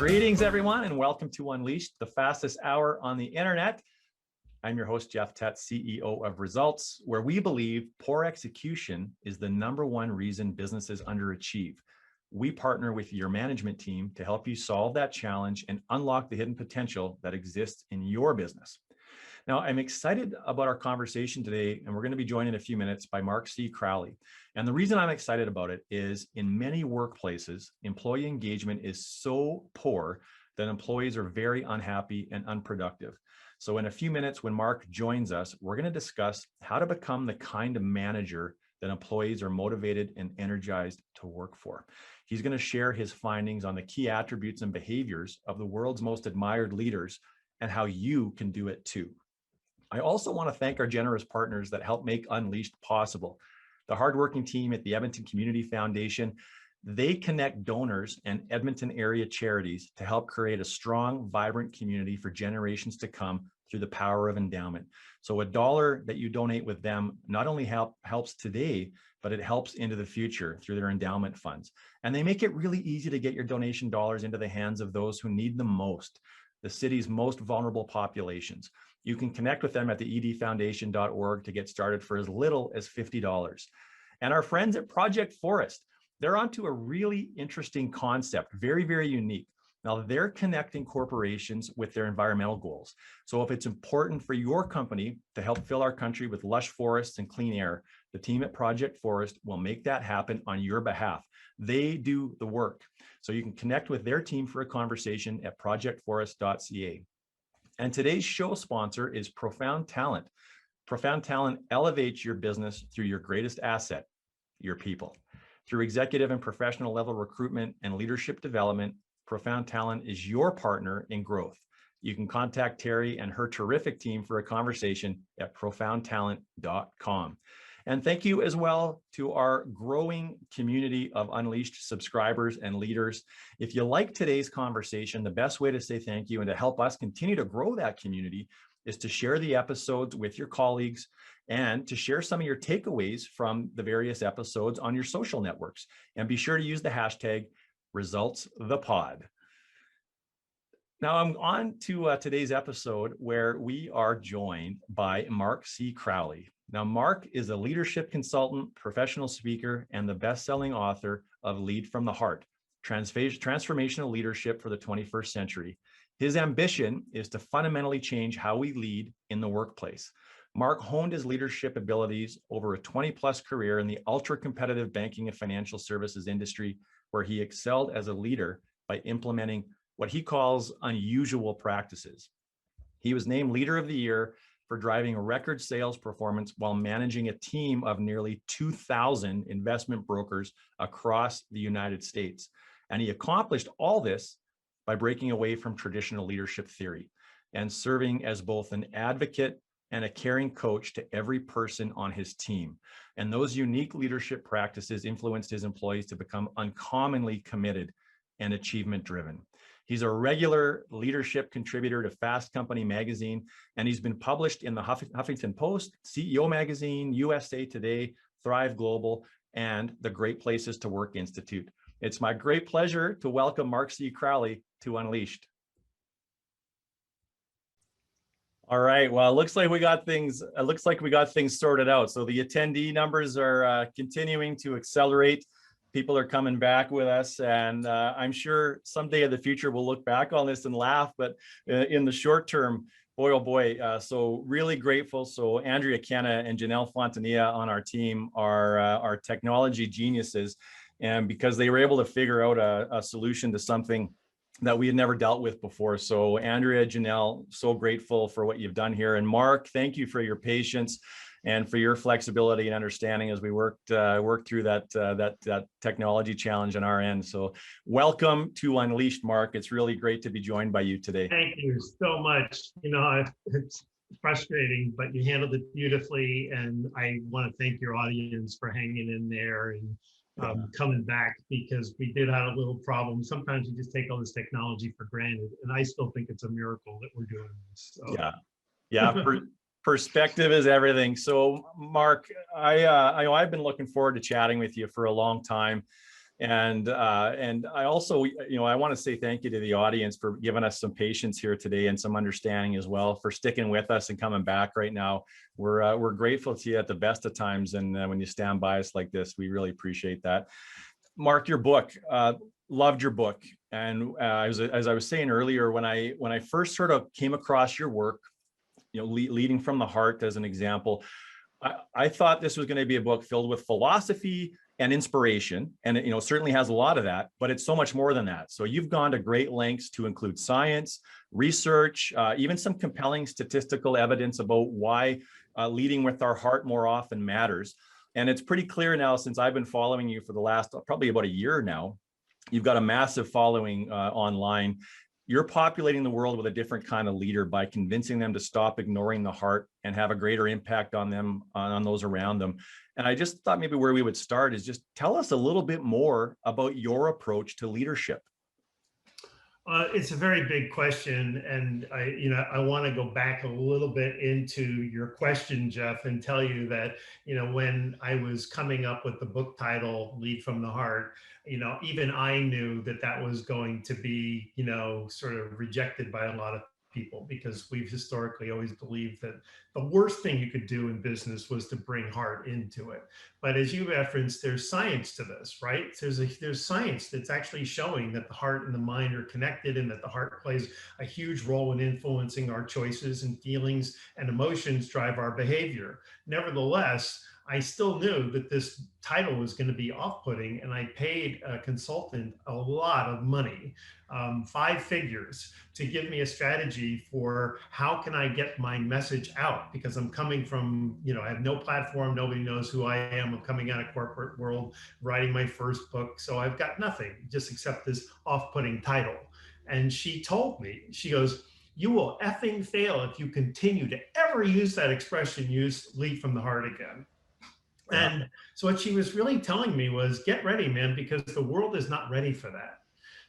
Greetings, everyone, and welcome to Unleashed, the fastest hour on the internet. I'm your host, Jeff Tetz, CEO of Results, where we believe poor execution is the #1 reason businesses underachieve. We partner with your management team to help you solve that challenge and unlock the hidden potential that exists in your business. Now, I'm excited about our conversation today, and we're going to be joined in a few minutes by Mark C. Crowley. And the reason I'm excited about it is in many workplaces, employee engagement is so poor that employees are very unhappy and unproductive. So in a few minutes, when Mark joins us, we're going to discuss how to become the kind of manager that employees are motivated and energized to work for. He's going to share his findings on the key attributes and behaviors of the world's most admired leaders and how you can do it too. I also want to thank our generous partners that help make Unleashed possible. The hardworking team at the Edmonton Community Foundation, they connect donors and Edmonton area charities to help create a strong, vibrant community for generations to come through the power of endowment. So $1 that you donate with them not only helps today, but it helps into the future through their endowment funds. And they make it really easy to get your donation dollars into the hands of those who need them most, the city's most vulnerable populations. You can connect with them at the edfoundation.org to get started for as little as $50. And our friends at Project Forest, they're onto a really interesting concept, very, very unique. Now, they're connecting corporations with their environmental goals. So if it's important for your company to help fill our country with lush forests and clean air, the team at Project Forest will make that happen on your behalf. They do the work. So you can connect with their team for a conversation at projectforest.ca. And today's show sponsor is Profound Talent. Profound Talent elevates your business through your greatest asset, your people. Through executive and professional level recruitment and leadership development, Profound Talent is your partner in growth. You can contact Terry and her terrific team for a conversation at profoundtalent.com. And thank you as well to our growing community of Unleashed subscribers and leaders. If you like today's conversation, the best way to say thank you and to help us continue to grow that community is to share the episodes with your colleagues and to share some of your takeaways from the various episodes on your social networks. And be sure to use the hashtag #ResultsThePod. Now I'm on to today's episode where we are joined by Mark C. Crowley. Now, Mark is a leadership consultant, professional speaker, and the best-selling author of Lead from the Heart, Transformational Leadership for the 21st Century. His ambition is to fundamentally change how we lead in the workplace. Mark honed his leadership abilities over a 20-plus career in the ultra-competitive banking and financial services industry, where he excelled as a leader by implementing what he calls unusual practices. He was named Leader of the Year for driving record sales performance while managing a team of nearly 2,000 investment brokers across the United States. And he accomplished all this by breaking away from traditional leadership theory and serving as both an advocate and a caring coach to every person on his team. And those unique leadership practices influenced his employees to become uncommonly committed and achievement-driven. He's a regular leadership contributor to Fast Company magazine, and he's been published in the Huffington Post, CEO Magazine, USA Today, Thrive Global, and the Great Places to Work Institute. It's my great pleasure to welcome Mark C. Crowley to Unleashed. All right. Well, it looks like we got things sorted out. So the attendee numbers are continuing to accelerate. People are coming back with us, and I'm sure someday in the future we'll look back on this and laugh. But in the short term, boy, oh boy, so really grateful. So Andrea Kenna and Janelle Fontanilla on our team are technology geniuses, and because they were able to figure out a solution to something that we had never dealt with before. So Andrea, Janelle, so grateful for what you've done here. And Mark, thank you for your patience and for your flexibility and understanding as we worked through that technology challenge on our end. So welcome to Unleashed, Mark. It's really great to be joined by you today. Thank you so much. You know, it's frustrating, but you handled it beautifully. And I want to thank your audience for hanging in there and coming back, because we did have a little problem. Sometimes we just take all this technology for granted, and I still think it's a miracle that we're doing this. So. Yeah. Perspective is everything. So, Mark, I've been looking forward to chatting with you for a long time. And I also, I want to say thank you to the audience for giving us some patience here today and some understanding as well, for sticking with us and coming back right now. We're grateful to you at the best of times, and when you stand by us like this, we really appreciate that. Mark, your book, loved your book, and as I was saying earlier, when I first sort of came across your work, leading from the heart as an example, I thought this was going to be a book filled with philosophy and inspiration, and it certainly has a lot of that, but it's so much more than that. So you've gone to great lengths to include science, research, even some compelling statistical evidence about why leading with our heart more often matters. And it's pretty clear now, since I've been following you for the last probably about a year now, you've got a massive following online. You're populating the world with a different kind of leader by convincing them to stop ignoring the heart and have a greater impact on them, on those around them. And I just thought maybe where we would start is just tell us a little bit more about your approach to leadership. It's a very big question, and I want to go back a little bit into your question, Jeff, and tell you that when I was coming up with the book title "Lead from the Heart," even I knew that that was going to be sort of rejected by a lot of people, because we've historically always believed that the worst thing you could do in business was to bring heart into it. But as you referenced, there's science to this, right? There's science that's actually showing that the heart and the mind are connected, and that the heart plays a huge role in influencing our choices, and feelings and emotions drive our behavior. Nevertheless, I still knew that this title was going to be off-putting, and I paid a consultant a lot of money, 5 figures, to give me a strategy for how can I get my message out, because I'm coming from, I have no platform, nobody knows who I am. I'm coming out of corporate world, writing my first book, so I've got nothing just except this off-putting title. And she told me, she goes, "You will effing fail if you continue to ever use that expression, use lead from the heart again." Yeah. And so what she was really telling me was, get ready, man, because the world is not ready for that.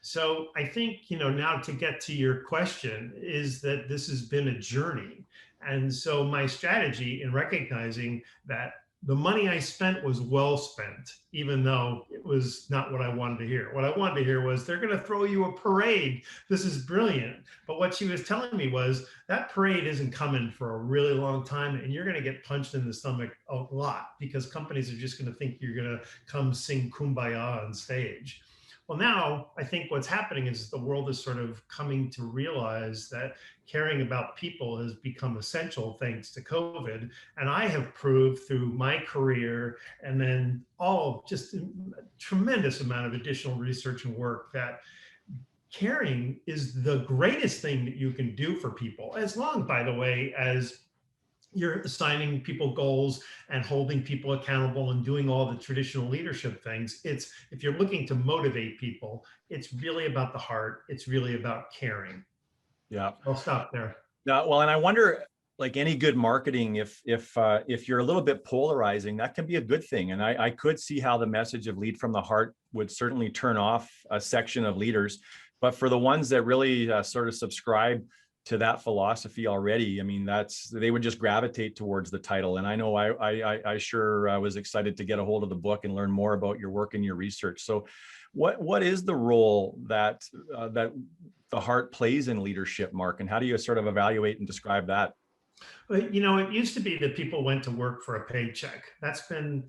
So I think, now to get to your question, is that this has been a journey. And so my strategy in recognizing that the money I spent was well spent, even though it was not what I wanted to hear. What I wanted to hear was, they're going to throw you a parade. This is brilliant. But what she was telling me was, that parade isn't coming for a really long time, and you're going to get punched in the stomach a lot, because companies are just going to think you're going to come sing Kumbaya on stage. Well, now I think what's happening is the world is sort of coming to realize that caring about people has become essential thanks to COVID. And I have proved through my career, and then just a tremendous amount of additional research and work, that caring is the greatest thing that you can do for people, as long, by the way, as you're assigning people goals and holding people accountable and doing all the traditional leadership things. If you're looking to motivate people, it's really about the heart. It's really about caring. Yeah. I'll stop there. Well, and I wonder, like any good marketing, if you're a little bit polarizing, that can be a good thing. And I could see how the message of lead from the heart would certainly turn off a section of leaders. But for the ones that really sort of subscribe to that philosophy already, I mean, they would just gravitate towards the title. And I know I sure was excited to get a hold of the book and learn more about your work and your research. So what is the role that the heart plays in leadership, Mark, and how do you sort of evaluate and describe that? But, it used to be that people went to work for a paycheck. That's been,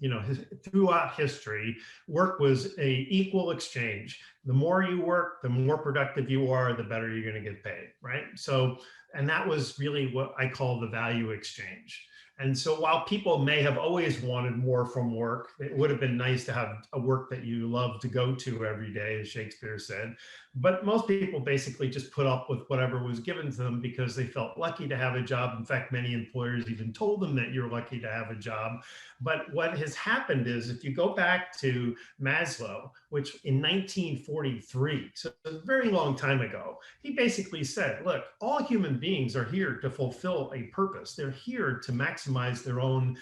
throughout history, work was a equal exchange. The more you work, the more productive you are, the better you're going to get paid, right? So, and that was really what I call the value exchange. And so while people may have always wanted more from work, it would have been nice to have a work that you love to go to every day, as Shakespeare said. But most people basically just put up with whatever was given to them because they felt lucky to have a job. In fact, many employers even told them that you're lucky to have a job. But what has happened is, if you go back to Maslow, which in 1943, so a very long time ago, he basically said, look, all human beings are here to fulfill a purpose. They're here to maximize their own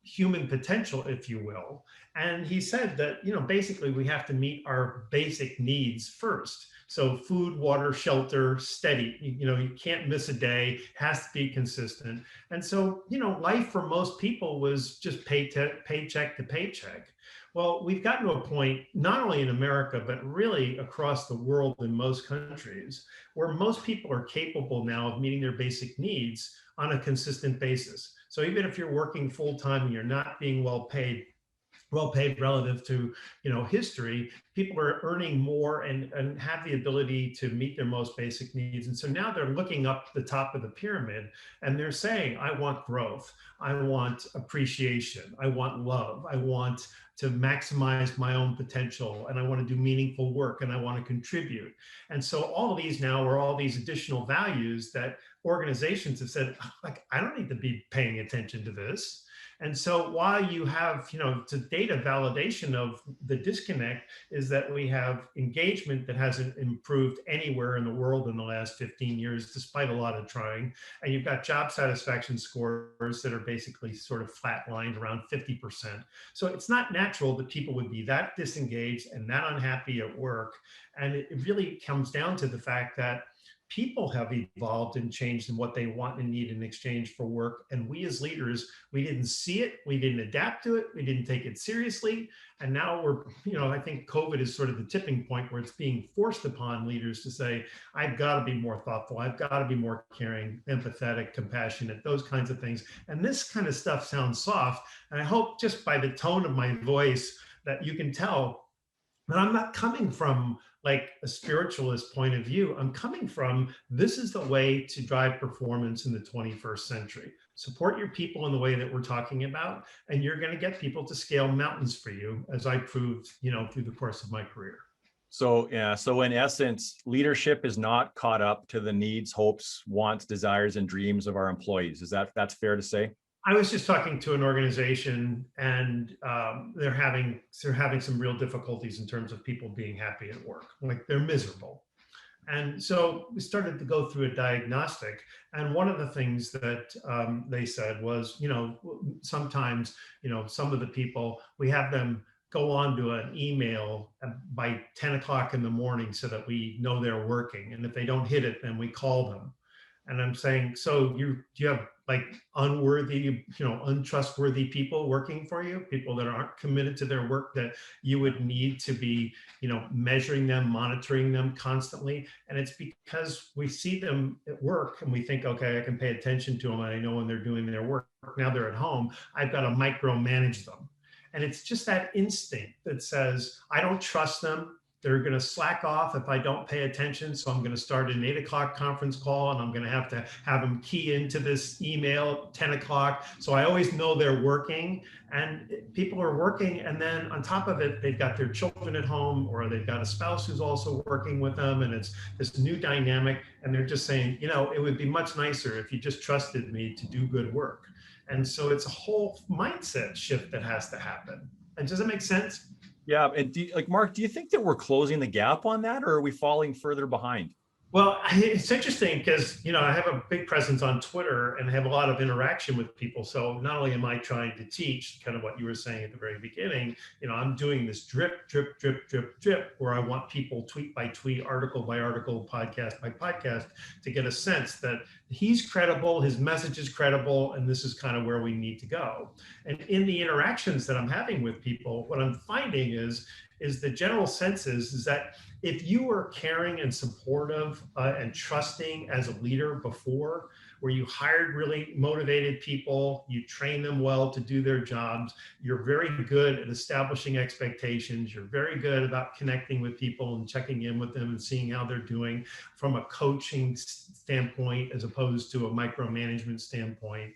human potential, if you will. And he said that, basically we have to meet our basic needs first. So food, water, shelter, steady, you can't miss a day, has to be consistent. And so, life for most people was just paycheck to paycheck. Well, we've gotten to a point, not only in America, but really across the world in most countries, where most people are capable now of meeting their basic needs on a consistent basis. So even if you're working full time and you're not being well paid relative to history, people are earning more and have the ability to meet their most basic needs. And so now they're looking up the top of the pyramid and they're saying, I want growth, I want appreciation, I want love, I want to maximize my own potential, and I want to do meaningful work, and I want to contribute. And so all of these now are all these additional values that organizations have said, like, I don't need to be paying attention to this. And so while you have, to data validation of the disconnect is that we have engagement that hasn't improved anywhere in the world in the last 15 years, despite a lot of trying. And you've got job satisfaction scores that are basically sort of flatlined around 50%. So it's not natural that people would be that disengaged and that unhappy at work. And it really comes down to the fact that people have evolved and changed in what they want and need in exchange for work. And we as leaders, we didn't see it, we didn't adapt to it, we didn't take it seriously. And now we're, I think COVID is sort of the tipping point where it's being forced upon leaders to say, I've got to be more thoughtful, I've got to be more caring, empathetic, compassionate, those kinds of things. And this kind of stuff sounds soft. And I hope just by the tone of my voice that you can tell that I'm not coming from like a spiritualist point of view. I'm coming from, this is the way to drive performance in the 21st century. Support your people in the way that we're talking about, and you're going to get people to scale mountains for you, as I proved, through the course of my career. So, yeah, so in essence, leadership is not caught up to the needs, hopes, wants, desires, and dreams of our employees. That's fair to say? I was just talking to an organization, and they're having some real difficulties in terms of people being happy at work. Like, they're miserable. And so we started to go through a diagnostic. And one of the things that they said was, sometimes, some of the people, we have them go on to an email by 10 o'clock in the morning so that we know they're working. And if they don't hit it, then we call them. And I'm saying, so do you have like unworthy, untrustworthy people working for you, people that aren't committed to their work, that you would need to be, measuring them, monitoring them constantly? And it's because we see them at work and we think, okay, I can pay attention to them, and I know when they're doing their work. Now they're at home, I've got to micromanage them. And it's just that instinct that says, I don't trust them. They're going to slack off if I don't pay attention. So I'm going to start an 8 o'clock conference call, and I'm going to have them key into this email at 10 o'clock. So I always know they're working, and people are working. And then on top of it, they've got their children at home, or they've got a spouse who's also working with them. And it's this new dynamic. And they're just saying, it would be much nicer if you just trusted me to do good work. And so it's a whole mindset shift that has to happen. And does that make sense? Yeah. And Mark, do you think that we're closing the gap on that, or are we falling further behind? Well, it's interesting because, I have a big presence on Twitter and have a lot of interaction with people. So not only am I trying to teach kind of what you were saying at the very beginning, I'm doing this drip, where I want people tweet by tweet, article by article, podcast by podcast, to get a sense that he's credible, his message is credible, and this is kind of where we need to go. And in the interactions that I'm having with people, what I'm finding is the general sense is that if you were caring and supportive and trusting as a leader before, where you hired really motivated people, you train them well to do their jobs, you're very good at establishing expectations, you're very good about connecting with people and checking in with them and seeing how they're doing from a coaching standpoint as opposed to a micromanagement standpoint.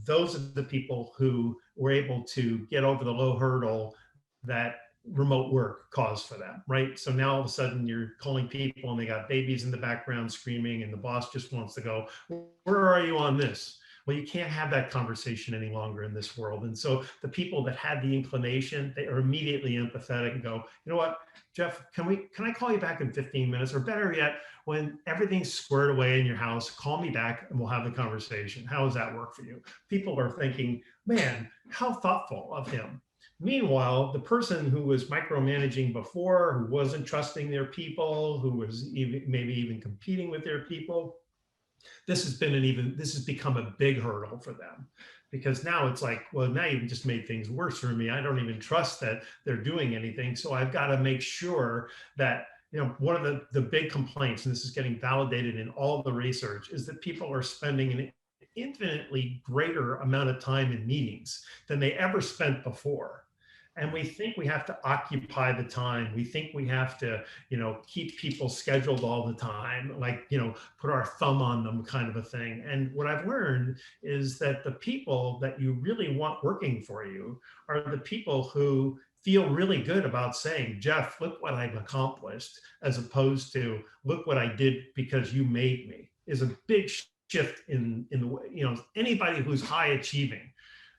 Those are the people who were able to get over the low hurdle that remote work caused for them, right? So now all of a sudden you're calling people and they got babies in the background screaming, and the boss just wants to go, where are you on this? Well, you can't have that conversation any longer in this world. And so the people that had the inclination, they are immediately empathetic and go, you know what, Jeff, can I call you back in 15 minutes? Or better yet, when everything's squared away in your house, call me back and we'll have the conversation. How does that work for you? People are thinking, man, how thoughtful of him. Meanwhile, the person who was micromanaging before, who wasn't trusting their people, who was maybe even competing with their people, this has become a big hurdle for them, because now it's like, well, now you've just made things worse for me. I don't even trust that they're doing anything. So I've got to make sure that, one of the big complaints, and this is getting validated in all the research, is that people are spending an infinitely greater amount of time in meetings than they ever spent before. And we think we have to occupy the time. We think we have to, keep people scheduled all the time, like, put our thumb on them kind of a thing. And what I've learned is that the people that you really want working for you are the people who feel really good about saying, Jeff, look what I've accomplished, as opposed to look what I did because you made me, is a big shift in the way, anybody who's high achieving.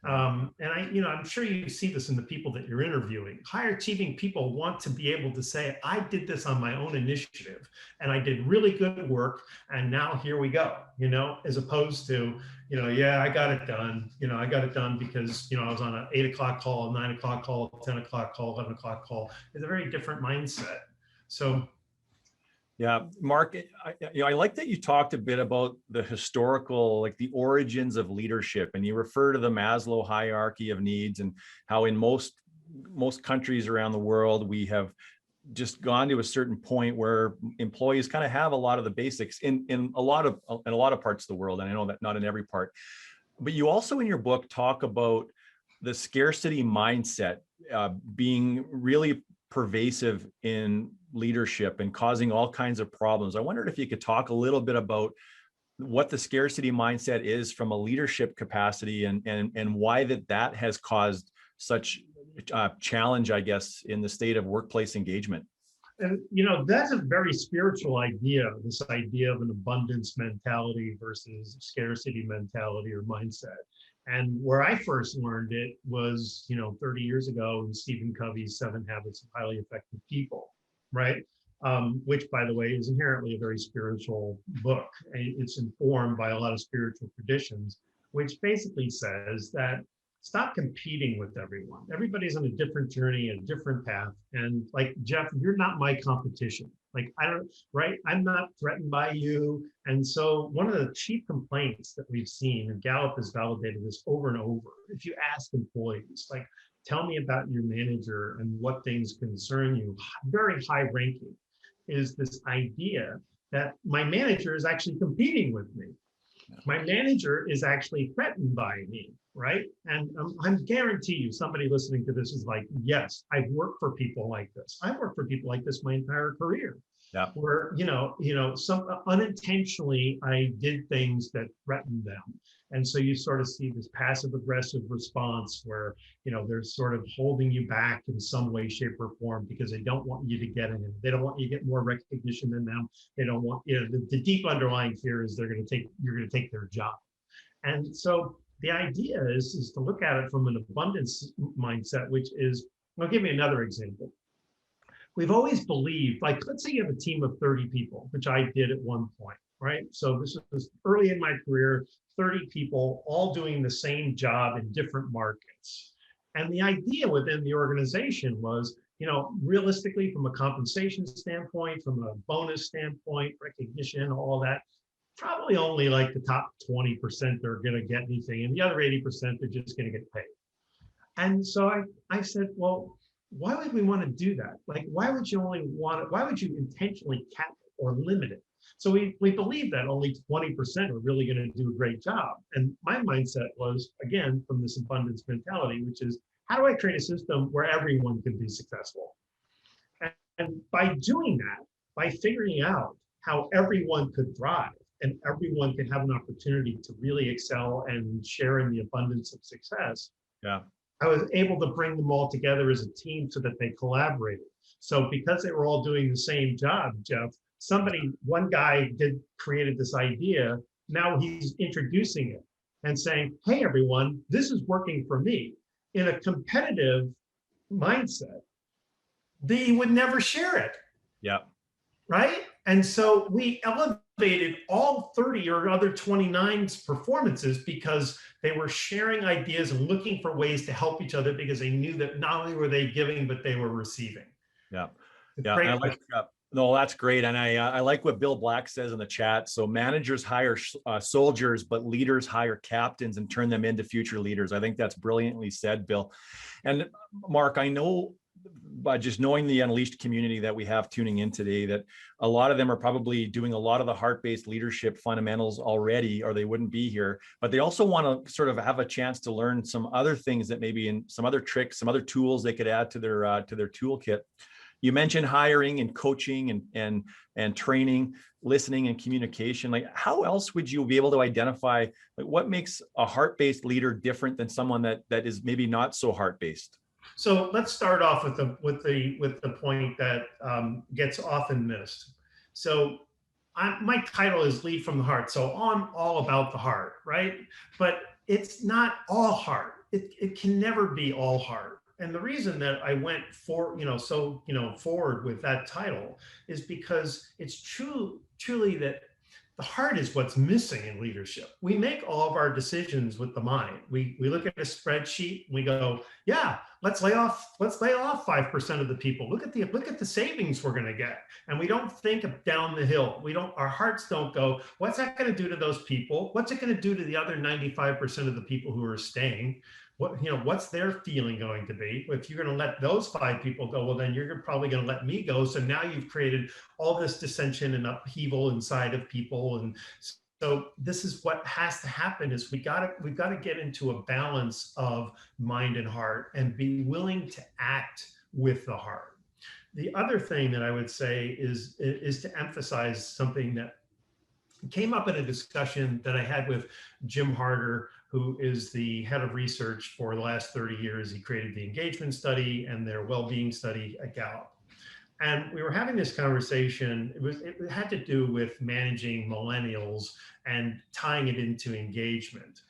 And I'm sure you see this in the people that you're interviewing. High achieving people want to be able to say, I did this on my own initiative and I did really good work. And now here we go, as opposed to, yeah, I got it done. I got it done because, I was on an 8 o'clock call, a 9 o'clock call, 10 o'clock call, 11 o'clock call. It's a very different mindset. So yeah, Mark, I like that you talked a bit about the historical, like the origins of leadership, and you refer to the Maslow hierarchy of needs and how in most countries around the world, we have just gone to a certain point where employees kind of have a lot of the basics in a lot of parts of the world. And I know that not in every part, but you also in your book talk about the scarcity mindset being really pervasive in leadership and causing all kinds of problems. I wondered if you could talk a little bit about what the scarcity mindset is from a leadership capacity and why that has caused such challenge, I guess, in the state of workplace engagement. And, that's a very spiritual idea, this idea of an abundance mentality versus scarcity mentality or mindset. And where I first learned it was, 30 years ago in Stephen Covey's 7 Habits of Highly Effective People, right? Which, by the way, is inherently a very spiritual book. It's informed by a lot of spiritual traditions, which basically says that stop competing with everyone. Everybody's on a different journey, a different path. And like, Jeff, you're not my competition. Like, I'm not threatened by you. And so one of the chief complaints that we've seen, and Gallup has validated this over and over, if you ask employees, like, tell me about your manager and what things concern you, very high ranking, is this idea that my manager is actually competing with me. My manager is actually threatened by me, right? And I'm guarantee you somebody listening to this is like, yes, I've worked for people like this. I've worked for people like this my entire career. Yeah. Where, some unintentionally I did things that threatened them. And so you sort of see this passive aggressive response where, they're sort of holding you back in some way, shape, or form because they don't want you to get in. They don't want you to get more recognition than them. They don't want, the deep underlying fear is you're going to take their job. And so the idea is to look at it from an abundance mindset, which is, I'll give you another example. We've always believed, like, let's say you have a team of 30 people, which I did at one point, right? So this was early in my career, 30 people all doing the same job in different markets. And the idea within the organization was, realistically, from a compensation standpoint, from a bonus standpoint, recognition, all that, probably only like the top 20% are going to get anything, and the other 80% are just going to get paid. And so I said, well, why would we want to do that? Like, why would you intentionally cap it or limit it? So we believe that only 20% are really going to do a great job. And my mindset was, again, from this abundance mentality, which is, how do I create a system where everyone can be successful? And by doing that, by figuring out how everyone could thrive and everyone could have an opportunity to really excel and share in the abundance of success, I was able to bring them all together as a team so that they collaborated. So because they were all doing the same job, Jeff, one guy created this idea. Now he's introducing it and saying, hey, everyone, this is working for me. In a competitive mindset, they would never share it. Yeah. Right? And so we elevated all 30 or other 29's performances because they were sharing ideas and looking for ways to help each other because they knew that not only were they giving, but they were receiving. Yeah. It's Yeah. great. And I like, no, that's great. And I like what Bill Black says in the chat. So managers hire soldiers, but leaders hire captains and turn them into future leaders. I think that's brilliantly said, Bill. And Mark, I know by just knowing the Unleashed community that we have tuning in today, that a lot of them are probably doing a lot of the heart-based leadership fundamentals already, or they wouldn't be here, but they also want to sort of have a chance to learn some other things that maybe in some other tricks, some other tools they could add to their toolkit. You mentioned hiring and coaching and training, listening and communication. Like, how else would you be able to identify, like, what makes a heart-based leader different than someone that is maybe not so heart-based? So let's start off with the point that gets often missed. So my title is Lead from the Heart. So I'm all about the heart, right? But it's not all heart. It can never be all heart. And the reason that I went forward with that title is because it's truly that the heart is what's missing in leadership. We make all of our decisions with the mind. We look at a spreadsheet and we go, yeah, let's lay off 5% of the people. Look at the savings we're going to get. And we don't think of down the hill. Our hearts don't go, what's that going to do to those people? What's it going to do to the other 95% of the people who are staying? What's their feeling going to be? If you're going to let those 5 people go, well, then you're probably going to let me go. So now you've created all this dissension and upheaval inside of people. And so this is what has to happen is we've got to get into a balance of mind and heart and be willing to act with the heart. The other thing that I would say is to emphasize something that came up in a discussion that I had with Jim Harder, who is the head of research for the last 30 years. He created the engagement study and their well-being study at Gallup. And we were having this conversation. It had to do with managing millennials and tying it into engagement.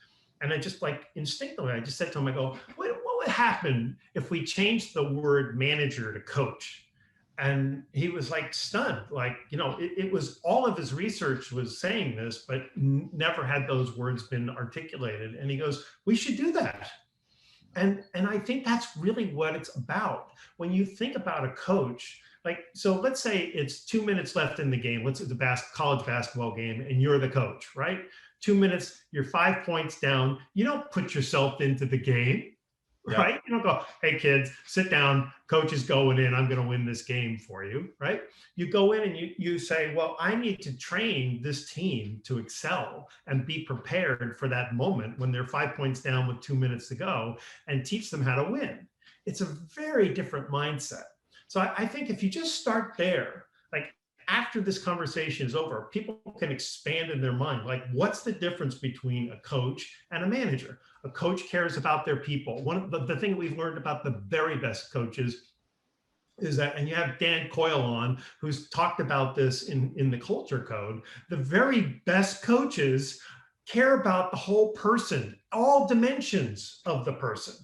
And I just instinctively, I just said to him, I go, what would happen if we changed the word manager to coach? And he was stunned, it was all of his research was saying this, but never had those words been articulated. And he goes, we should do that. And I think that's really what it's about. When you think about a coach, so let's say it's 2 minutes left in the game. Let's say the college basketball game and you're the coach, right? 2 minutes, you're 5 points down. You don't put yourself into the game. Right? You don't go, hey kids, sit down, coach is going in, I'm going to win this game for you, right? You go in and you say, well, I need to train this team to excel and be prepared for that moment when they're 5 points down with 2 minutes to go and teach them how to win. It's a very different mindset. So I think if you just start there, after this conversation is over, people can expand in their mind. What's the difference between a coach and a manager? A coach cares about their people. One of the thing we've learned about the very best coaches is that, and you have Dan Coyle on, who's talked about this in the culture code, the very best coaches care about the whole person, all dimensions of the person.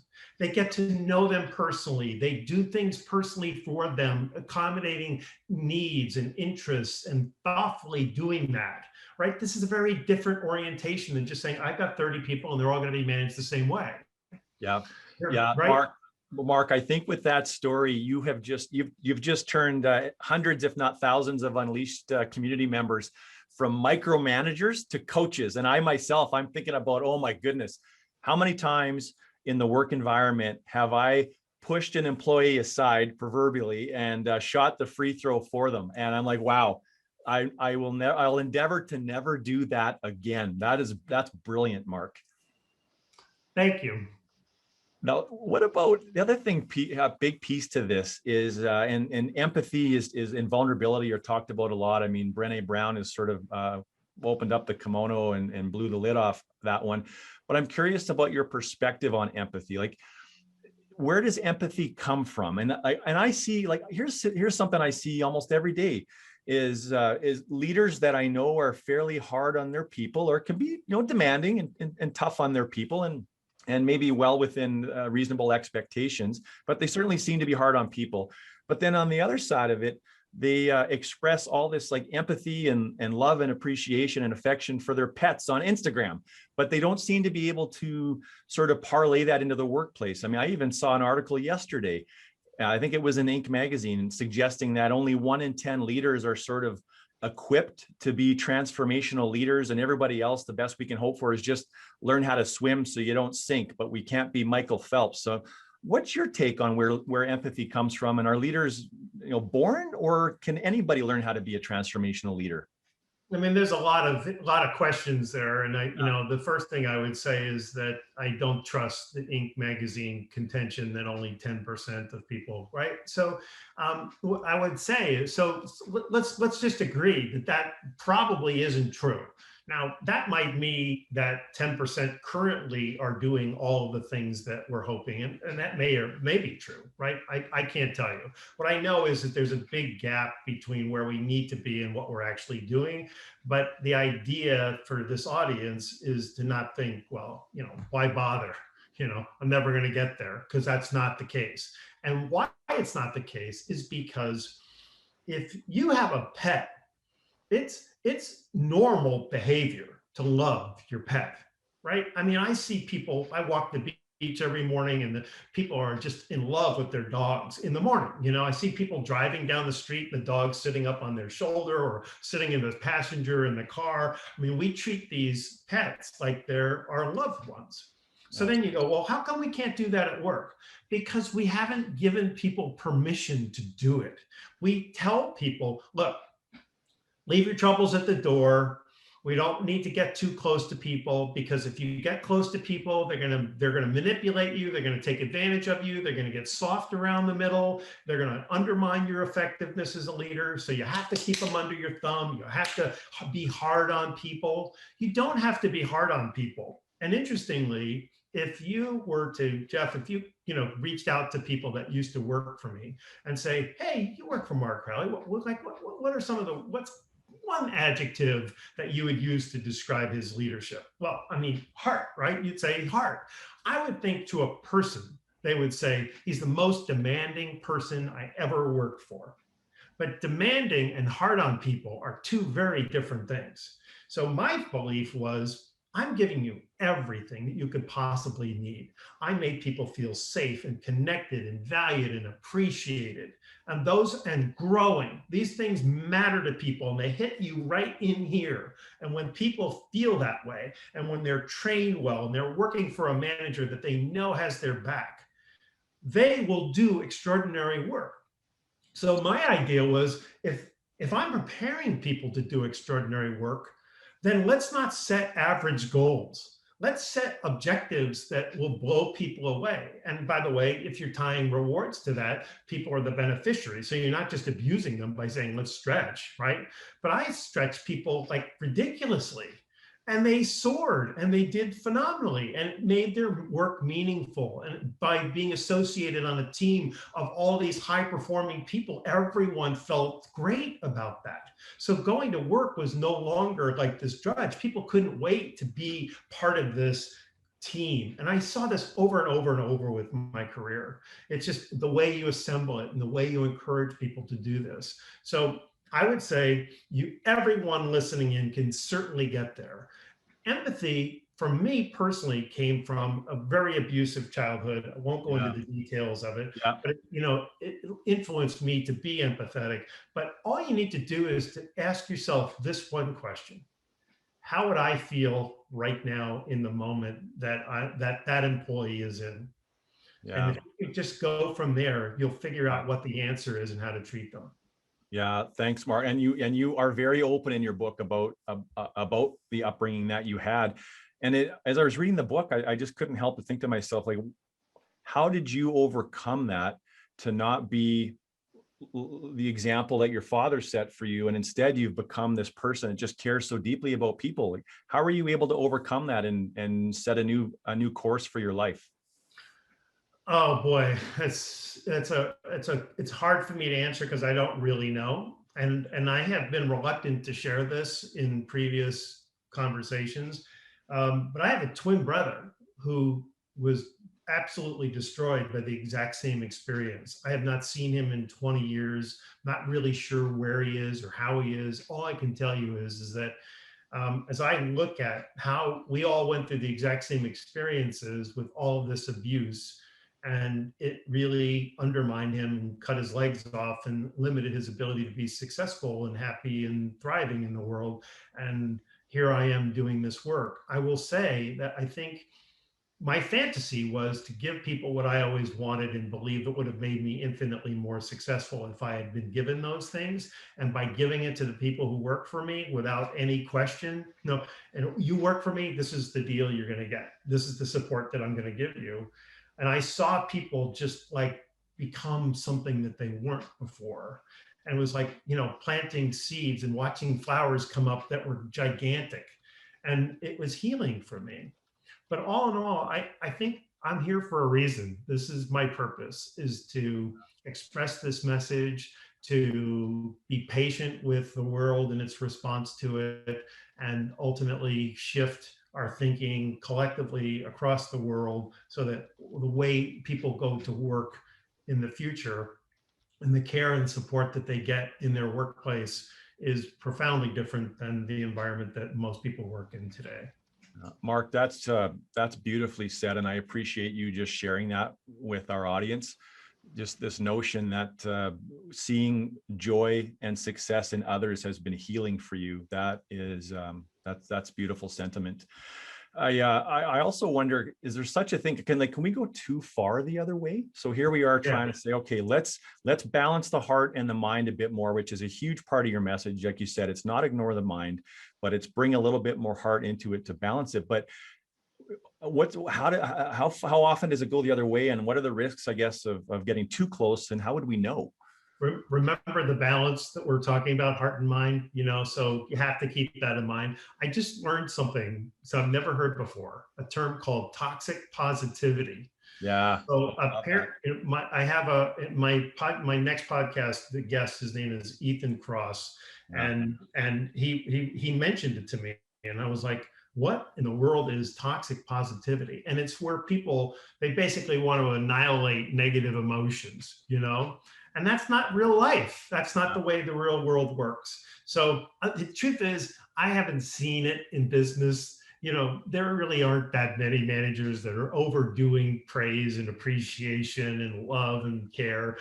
They get to know them personally. They do things personally for them, accommodating needs and interests and thoughtfully doing that, right? This is a very different orientation than just saying, I've got 30 people and they're all going to be managed the same way. Yeah. Right? Mark, I think with that story, you've just turned hundreds, if not thousands of Unleashed community members from micromanagers to coaches. And I myself, I'm thinking about, oh my goodness, how many times in the work environment have I pushed an employee aside proverbially and shot the free throw for them? And I'm like, wow, I'll endeavor to never do that again. That's brilliant, Mark. Thank you. Now, what about the other thing? A big piece to this is, and empathy is in vulnerability are talked about a lot. I mean, Brené Brown has sort of opened up the kimono and blew the lid off that one. But I'm curious about your perspective on empathy. where does empathy come from? And I see, like, here's something I see almost every day is leaders that I know are fairly hard on their people, or can be, demanding and tough on their people, and maybe well within reasonable expectations, but they certainly seem to be hard on people. But then on the other side of it, they express all this like empathy and love and appreciation and affection for their pets on Instagram, but they don't seem to be able to sort of parlay that into the workplace. I mean, I even saw an article yesterday, I think it was in Inc. magazine, suggesting that only 1 in 10 leaders are sort of equipped to be transformational leaders, and everybody else, the best we can hope for is just learn how to swim so you don't sink, but we can't be Michael Phelps. So what's your take on where empathy comes from? And are leaders, born, or can anybody learn how to be a transformational leader? I mean, there's a lot of questions there, and the first thing I would say is that I don't trust the Inc. magazine contention that only 10% of people, right? So I would say, so let's just agree that probably isn't true. Now, that might mean that 10% currently are doing all of the things that we're hoping, and that may be true, right? I can't tell you. What I know is that there's a big gap between where we need to be and what we're actually doing. But the idea for this audience is to not think, well, why bother? I'm never going to get there, because that's not the case. And why it's not the case is because if you have a pet, it's normal behavior to love your pet, right? I mean, I see people, I walk the beach every morning, and the people are just in love with their dogs in the morning. I see people driving down the street, the dog sitting up on their shoulder or sitting in the passenger in the car. I mean, we treat these pets like they're our loved ones. So then you go, well, how come we can't do that at work? Because we haven't given people permission to do it. We tell people, look, leave your troubles at the door. We don't need to get too close to people, because if you get close to people, they're gonna manipulate you. They're gonna take advantage of you. They're gonna get soft around the middle. They're gonna undermine your effectiveness as a leader. So you have to keep them under your thumb. You have to be hard on people. You don't have to be hard on people. And interestingly, if you were to, Jeff, if you reached out to people that used to work for me and say, hey, you work for Mark Crowley. What are some of what's one adjective that you would use to describe his leadership? Well, I mean, heart, right? You'd say heart. I would think to a person, they would say, he's the most demanding person I ever worked for. But demanding and hard on people are two very different things. So my belief was, I'm giving you everything that you could possibly need. I made people feel safe and connected and valued and appreciated. And growing. These things matter to people, and they hit you right in here. And when people feel that way, and when they're trained well, and they're working for a manager that they know has their back, they will do extraordinary work. So my idea was, if I'm preparing people to do extraordinary work, then let's not set average goals. Let's set objectives that will blow people away. And by the way, if you're tying rewards to that, people are the beneficiaries. So you're not just abusing them by saying, let's stretch, right? But I stretched people like ridiculously. And they soared, and they did phenomenally, and it made their work meaningful. And by being associated on a team of all these high-performing people, everyone felt great about that. So going to work was no longer like this drudge. People couldn't wait to be part of this team. And I saw this over and over and over with my career. It's just the way you assemble it and the way you encourage people to do this. So I would say everyone listening in can certainly get there. Empathy, for me personally, came from a very abusive childhood. I won't go into the details of it, but it influenced me to be empathetic. But all you need to do is to ask yourself this one question: how would I feel right now in the moment that employee is in? And if you just go from there, you'll figure out what the answer is and how to treat them. Yeah, thanks, Mark. And you are very open in your book about the upbringing that you had. And as I was reading the book, I just couldn't help but think to myself, like, how did you overcome that to not be the example that your father set for you, and instead you've become this person that just cares so deeply about people? Like, how are you able to overcome that and set a new course for your life? Oh boy, it's hard for me to answer because I don't really know. And I have been reluctant to share this in previous conversations. But I have a twin brother who was absolutely destroyed by the exact same experience. I have not seen him in 20 years, not really sure where he is or how he is. All I can tell you is that as I look at how we all went through the exact same experiences with all of this abuse, and it really undermined him and cut his legs off and limited his ability to be successful and happy and thriving in the world. And here I am doing this work. I will say that I think my fantasy was to give people what I always wanted and believed it would have made me infinitely more successful if I had been given those things. And by giving it to the people who work for me without any question, no, and you work for me, this is the deal you're going to get. This is the support that I'm going to give you. And I saw people just like become something that they weren't before. And it was like, planting seeds and watching flowers come up that were gigantic. And it was healing for me. But all in all, I think I'm here for a reason. This is my purpose, is to express this message, to be patient with the world and its response to it, and ultimately shift our thinking collectively across the world so that the way people go to work in the future and the care and support that they get in their workplace is profoundly different than the environment that most people work in today. Mark, that's beautifully said, and I appreciate you just sharing that with our audience. Just this notion that seeing joy and success in others has been healing for you. That is that's beautiful sentiment. I also wonder, is there such a thing? Can we go too far the other way? So here we are trying to say, okay, let's balance the heart and the mind a bit more, which is a huge part of your message. Like you said, it's not ignore the mind, but it's bring a little bit more heart into it to balance it. But how often does it go the other way, and what are the risks, I guess, of getting too close, and how would we know? Remember the balance that we're talking about, heart and mind, so you have to keep that in mind. I just learned something, so I've never heard before, a term called toxic positivity. Yeah. So I have my next podcast, the guest, his name is Ethan Cross, and he mentioned it to me, and I was like, what in the world is toxic positivity? And it's where people, they basically want to annihilate negative emotions, and that's not real life. That's not the way the real world works. So the truth is, I haven't seen it in business. There really aren't that many managers that are overdoing praise and appreciation and love and care.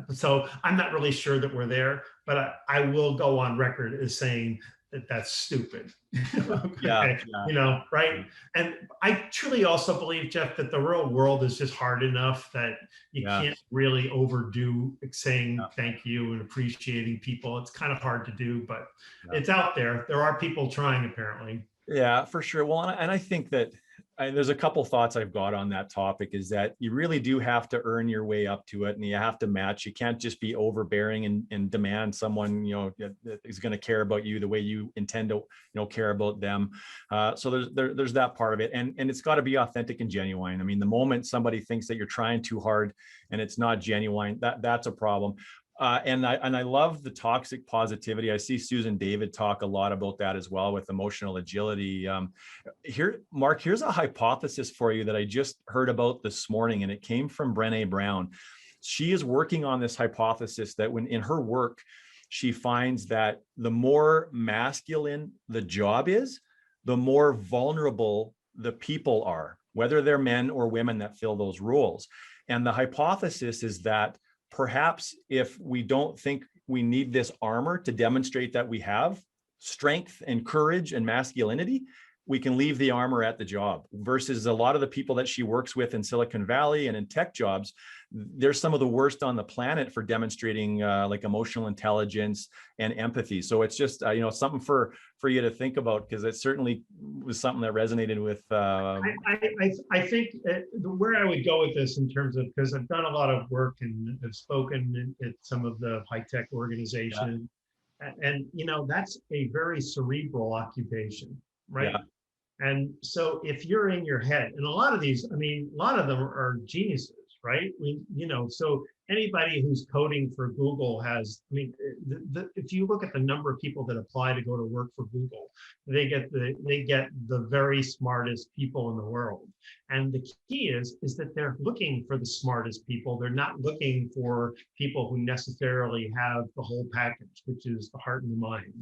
So I'm not really sure that we're there, but I will go on record as saying that that's stupid. Okay. Right? And I truly also believe, Jeff, that the real world is just hard enough that you can't really overdo saying thank you and appreciating people. It's kind of hard to do, but it's out there. There are people trying, apparently. Yeah, for sure. Well, and I think that there's a couple thoughts I've got on that topic, is that you really do have to earn your way up to it, and you have to match. You can't just be overbearing and demand someone, that is going to care about you the way you intend to, care about them. So there's that part of it, and it's got to be authentic and genuine. I mean, the moment somebody thinks that you're trying too hard and it's not genuine, that's a problem. And I love the toxic positivity. I see Susan David talk a lot about that as well, with emotional agility. Mark, here's a hypothesis for you that I just heard about this morning, and it came from Brené Brown. She is working on this hypothesis that when in her work, she finds that the more masculine the job is, the more vulnerable the people are, whether they're men or women that fill those roles. And the hypothesis is that perhaps if we don't think we need this armor to demonstrate that we have strength and courage and masculinity, we can leave the armor at the job, versus a lot of the people that she works with in Silicon Valley and in tech jobs. They're some of the worst on the planet for demonstrating like emotional intelligence and empathy. So it's just, something for you to think about, because it certainly was something that resonated with. I think where I would go with this, in terms of, because I've done a lot of work and have spoken at some of the high-tech organizations, and that's a very cerebral occupation, right? And so if you're in your head, and a lot of these, a lot of them are geniuses, right? So anybody who's coding for Google has, if you look at the number of people that apply to go to work for Google, they get the very smartest people in the world. And the key is that they're looking for the smartest people. They're not looking for people who necessarily have the whole package, which is the heart and the mind,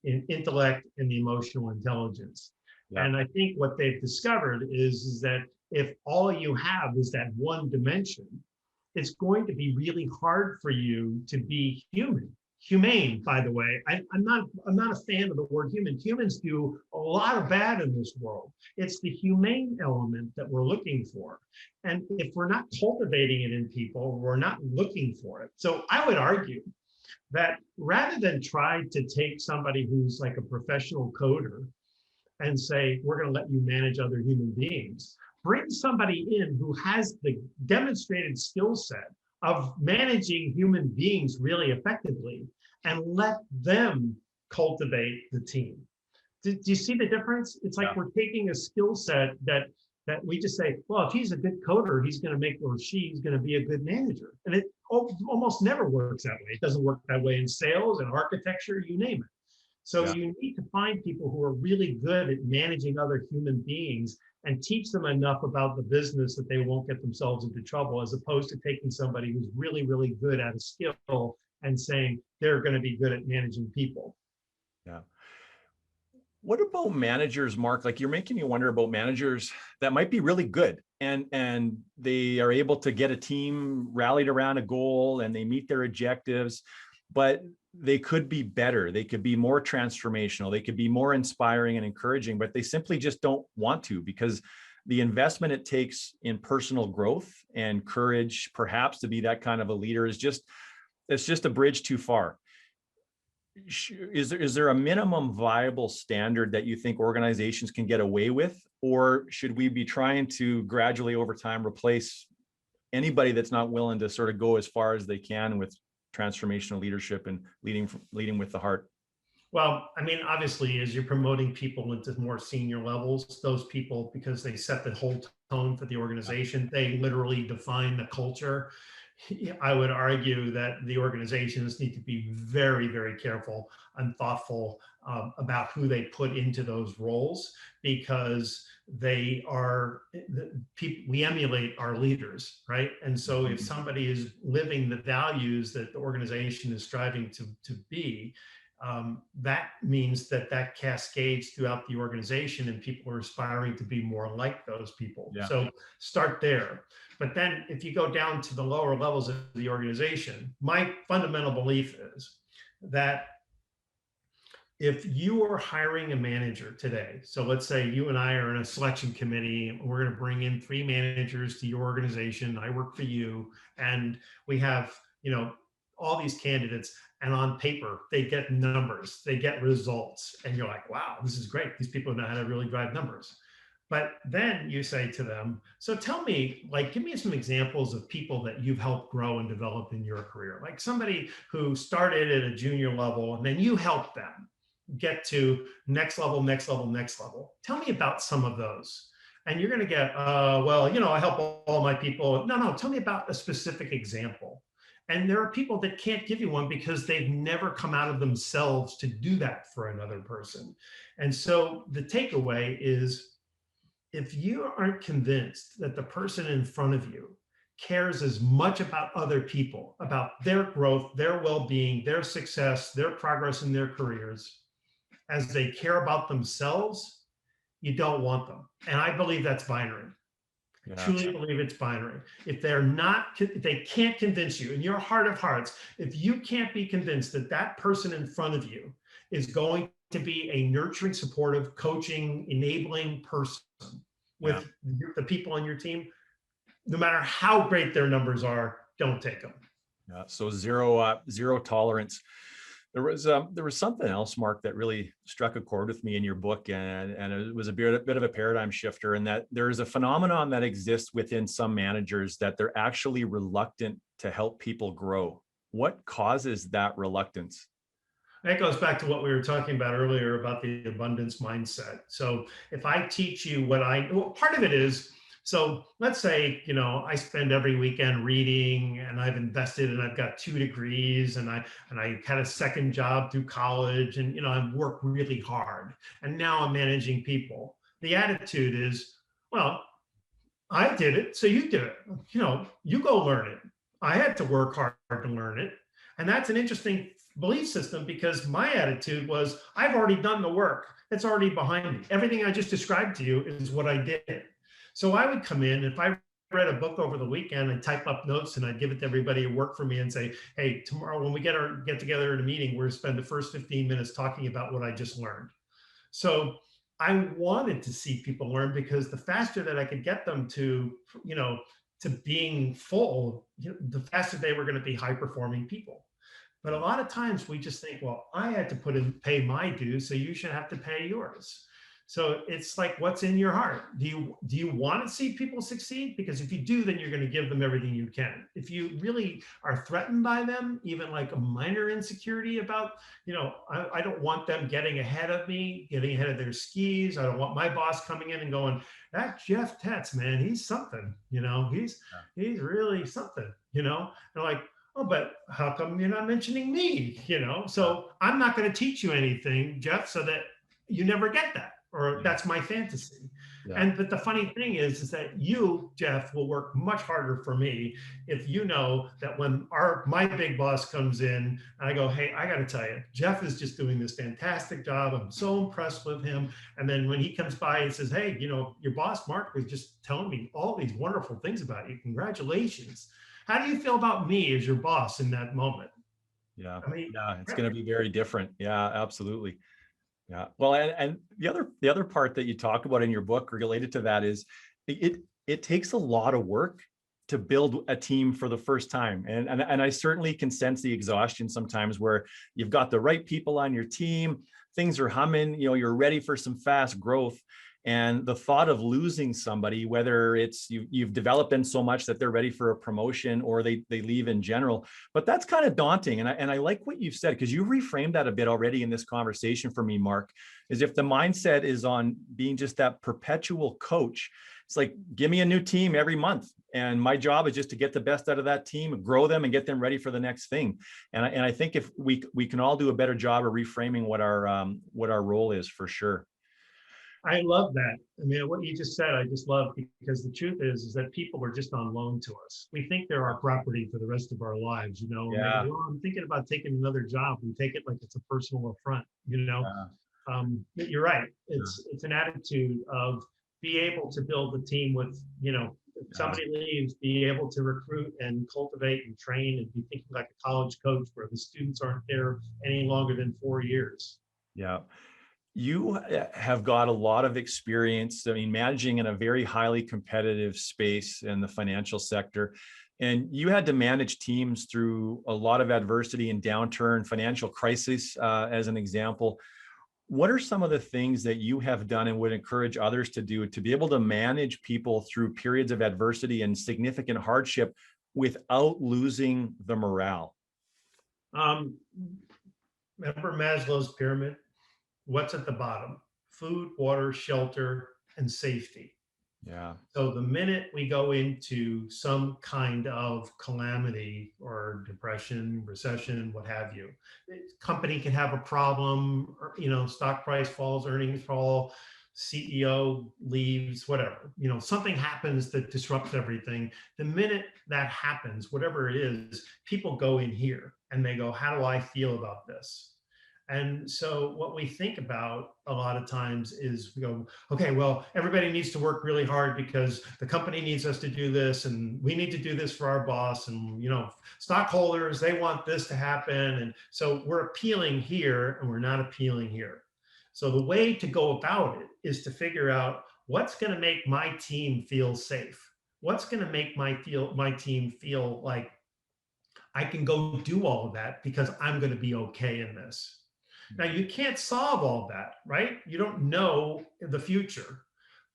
the intellect and the emotional intelligence. Yeah. And I think what they've discovered is that if all you have is that one dimension, it's going to be really hard for you to be humane, by the way. I'm not a fan of the word human. Humans do a lot of bad in this world. It's the humane element that we're looking for. And if we're not cultivating it in people, we're not looking for it. So I would argue that rather than try to take somebody who's like a professional coder and say, we're going to let you manage other human beings, bring somebody in who has the demonstrated skill set of managing human beings really effectively and let them cultivate the team. Do you see the difference? It's like we're taking a skill set that we just say, well, if he's a good coder, he's going to make, or she's going to be a good manager. And it almost never works that way. It doesn't work that way in sales and architecture, you name it. So you need to find people who are really good at managing other human beings and teach them enough about the business that they won't get themselves into trouble, as opposed to taking somebody who's really, really good at a skill and saying they're going to be good at managing people. Yeah. What about managers, Mark? Like, you're making me wonder about managers that might be really good and they are able to get a team rallied around a goal and they meet their objectives, but they could be better. They could be more transformational. They could be more inspiring and encouraging, but they simply just don't want to, because the investment it takes in personal growth and courage, perhaps, to be that kind of a leader it's just a bridge too far. Is there a minimum viable standard that you think organizations can get away with, or should we be trying to gradually over time replace anybody that's not willing to sort of go as far as they can with transformational leadership and leading with the heart? Well, obviously, as you're promoting people into more senior levels, those people, because they set the whole tone for the organization, they literally define the culture. I would argue that the organizations need to be very, very careful and thoughtful about who they put into those roles, because they are people, we emulate our leaders, right? And so if somebody is living the values that the organization is striving to be, that means that cascades throughout the organization and people are aspiring to be more like those people. Yeah. So start there. But then if you go down to the lower levels of the organization, my fundamental belief is that if you are hiring a manager today, so let's say you and I are in a selection committee, we're going to bring in 3 managers to your organization, I work for you, and we have, all these candidates, and on paper, they get numbers, they get results, and you're like, wow, this is great. These people know how to really drive numbers. But then you say to them, so tell me, give me some examples of people that you've helped grow and develop in your career. Like somebody who started at a junior level and then you helped them get to next level, next level, next level. Tell me about some of those. And you're going to get, I help all my people. No, tell me about a specific example. And there are people that can't give you one because they've never come out of themselves to do that for another person. And so the takeaway is, if you aren't convinced that the person in front of you cares as much about other people, about their growth, their well-being, their success, their progress in their careers, as they care about themselves, you don't want them. And I believe that's binary. I truly believe it's binary. If they can't convince you in your heart of hearts, if you can't be convinced that that person in front of you is going to be a nurturing, supportive, coaching, enabling person with the people on your team, no matter how great their numbers are, don't take them. Yeah. So zero tolerance. There was something else, Mark, that really struck a chord with me in your book, and it was a bit of a paradigm shifter, in that there is a phenomenon that exists within some managers that they're actually reluctant to help people grow. What causes that reluctance? That goes back to what we were talking about earlier about the abundance mindset. So if I teach you part of it is So let's say, I spend every weekend reading, and I've invested, and I've got 2 degrees, and I had a second job through college, and I've worked really hard, and now I'm managing people. The attitude is, well, I did it, so you do it. You go learn it. I had to work hard to learn it. And that's an interesting belief system, because my attitude was, I've already done the work. It's already behind me. Everything I just described to you is what I did. So I would come in, if I read a book over the weekend, I'd type up notes and I'd give it to everybody who worked for me and say, hey, tomorrow when we get together in a meeting, we're going to spend the first 15 minutes talking about what I just learned. So I wanted to see people learn, because the faster that I could get them to, to being full, the faster they were going to be high performing people. But a lot of times we just think, well, I had to pay my dues, so you should have to pay yours. So it's like, what's in your heart? Do you want to see people succeed? Because if you do, then you're going to give them everything you can. If you really are threatened by them, even like a minor insecurity about, I don't want them getting ahead of me, getting ahead of their skis. I don't want my boss coming in and going, that Jeff Tetz, man, he's something, he's really something, and like, oh, but how come you're not mentioning me? So I'm not going to teach you anything, Jeff, so that you never get that. Or that's my fantasy. Yeah. But the funny thing is that you, Jeff, will work much harder for me if you know that when my big boss comes in, I go, hey, I got to tell you, Jeff is just doing this fantastic job. I'm so impressed with him. And then when he comes by and says, hey, your boss, Mark, was just telling me all these wonderful things about you. Congratulations. How do you feel about me as your boss in that moment? Yeah, it's going to be very different. Yeah, absolutely. Yeah. Well, and the other part that you talk about in your book related to that is it takes a lot of work to build a team for the first time. And I certainly can sense the exhaustion sometimes, where you've got the right people on your team, things are humming, you're ready for some fast growth. And the thought of losing somebody, whether it's you've developed them so much that they're ready for a promotion, or they leave in general, but that's kind of daunting. And I like what you've said, because you reframed that a bit already in this conversation for me, Mark, is if the mindset is on being just that perpetual coach, it's like, give me a new team every month, and my job is just to get the best out of that team, grow them, and get them ready for the next thing. And I think if we can all do a better job of reframing what our role is, for sure. I love that. I mean, what you just said, I just love, because the truth is that people are just on loan to us. We think they're our property for the rest of our lives, Yeah. Go, well, I'm thinking about taking another job. We take it like it's a personal affront, But you're right. It's an attitude of be able to build a team with, if somebody leaves, be able to recruit and cultivate and train, and be thinking like a college coach where the students aren't there any longer than 4 years. Yeah. You have got a lot of experience, managing in a very highly competitive space in the financial sector. And you had to manage teams through a lot of adversity and downturn, financial crisis, as an example. What are some of the things that you have done and would encourage others to do to be able to manage people through periods of adversity and significant hardship without losing the morale? Remember Maslow's pyramid? What's at the bottom? Food, water, shelter, and safety. Yeah. So the minute we go into some kind of calamity or depression, recession, what have you, company can have a problem, or, stock price falls, earnings fall, CEO leaves, whatever, something happens that disrupts everything. The minute that happens, whatever it is, people go in here and they go, how do I feel about this? And so what we think about a lot of times is we go, okay, well, everybody needs to work really hard because the company needs us to do this, and we need to do this for our boss, and stockholders, they want this to happen. And so we're appealing here and we're not appealing here. So the way to go about it is to figure out what's going to make my team feel safe. What's going to make my team feel like I can go do all of that because I'm going to be okay in this. Now, you can't solve all that, right? You don't know the future.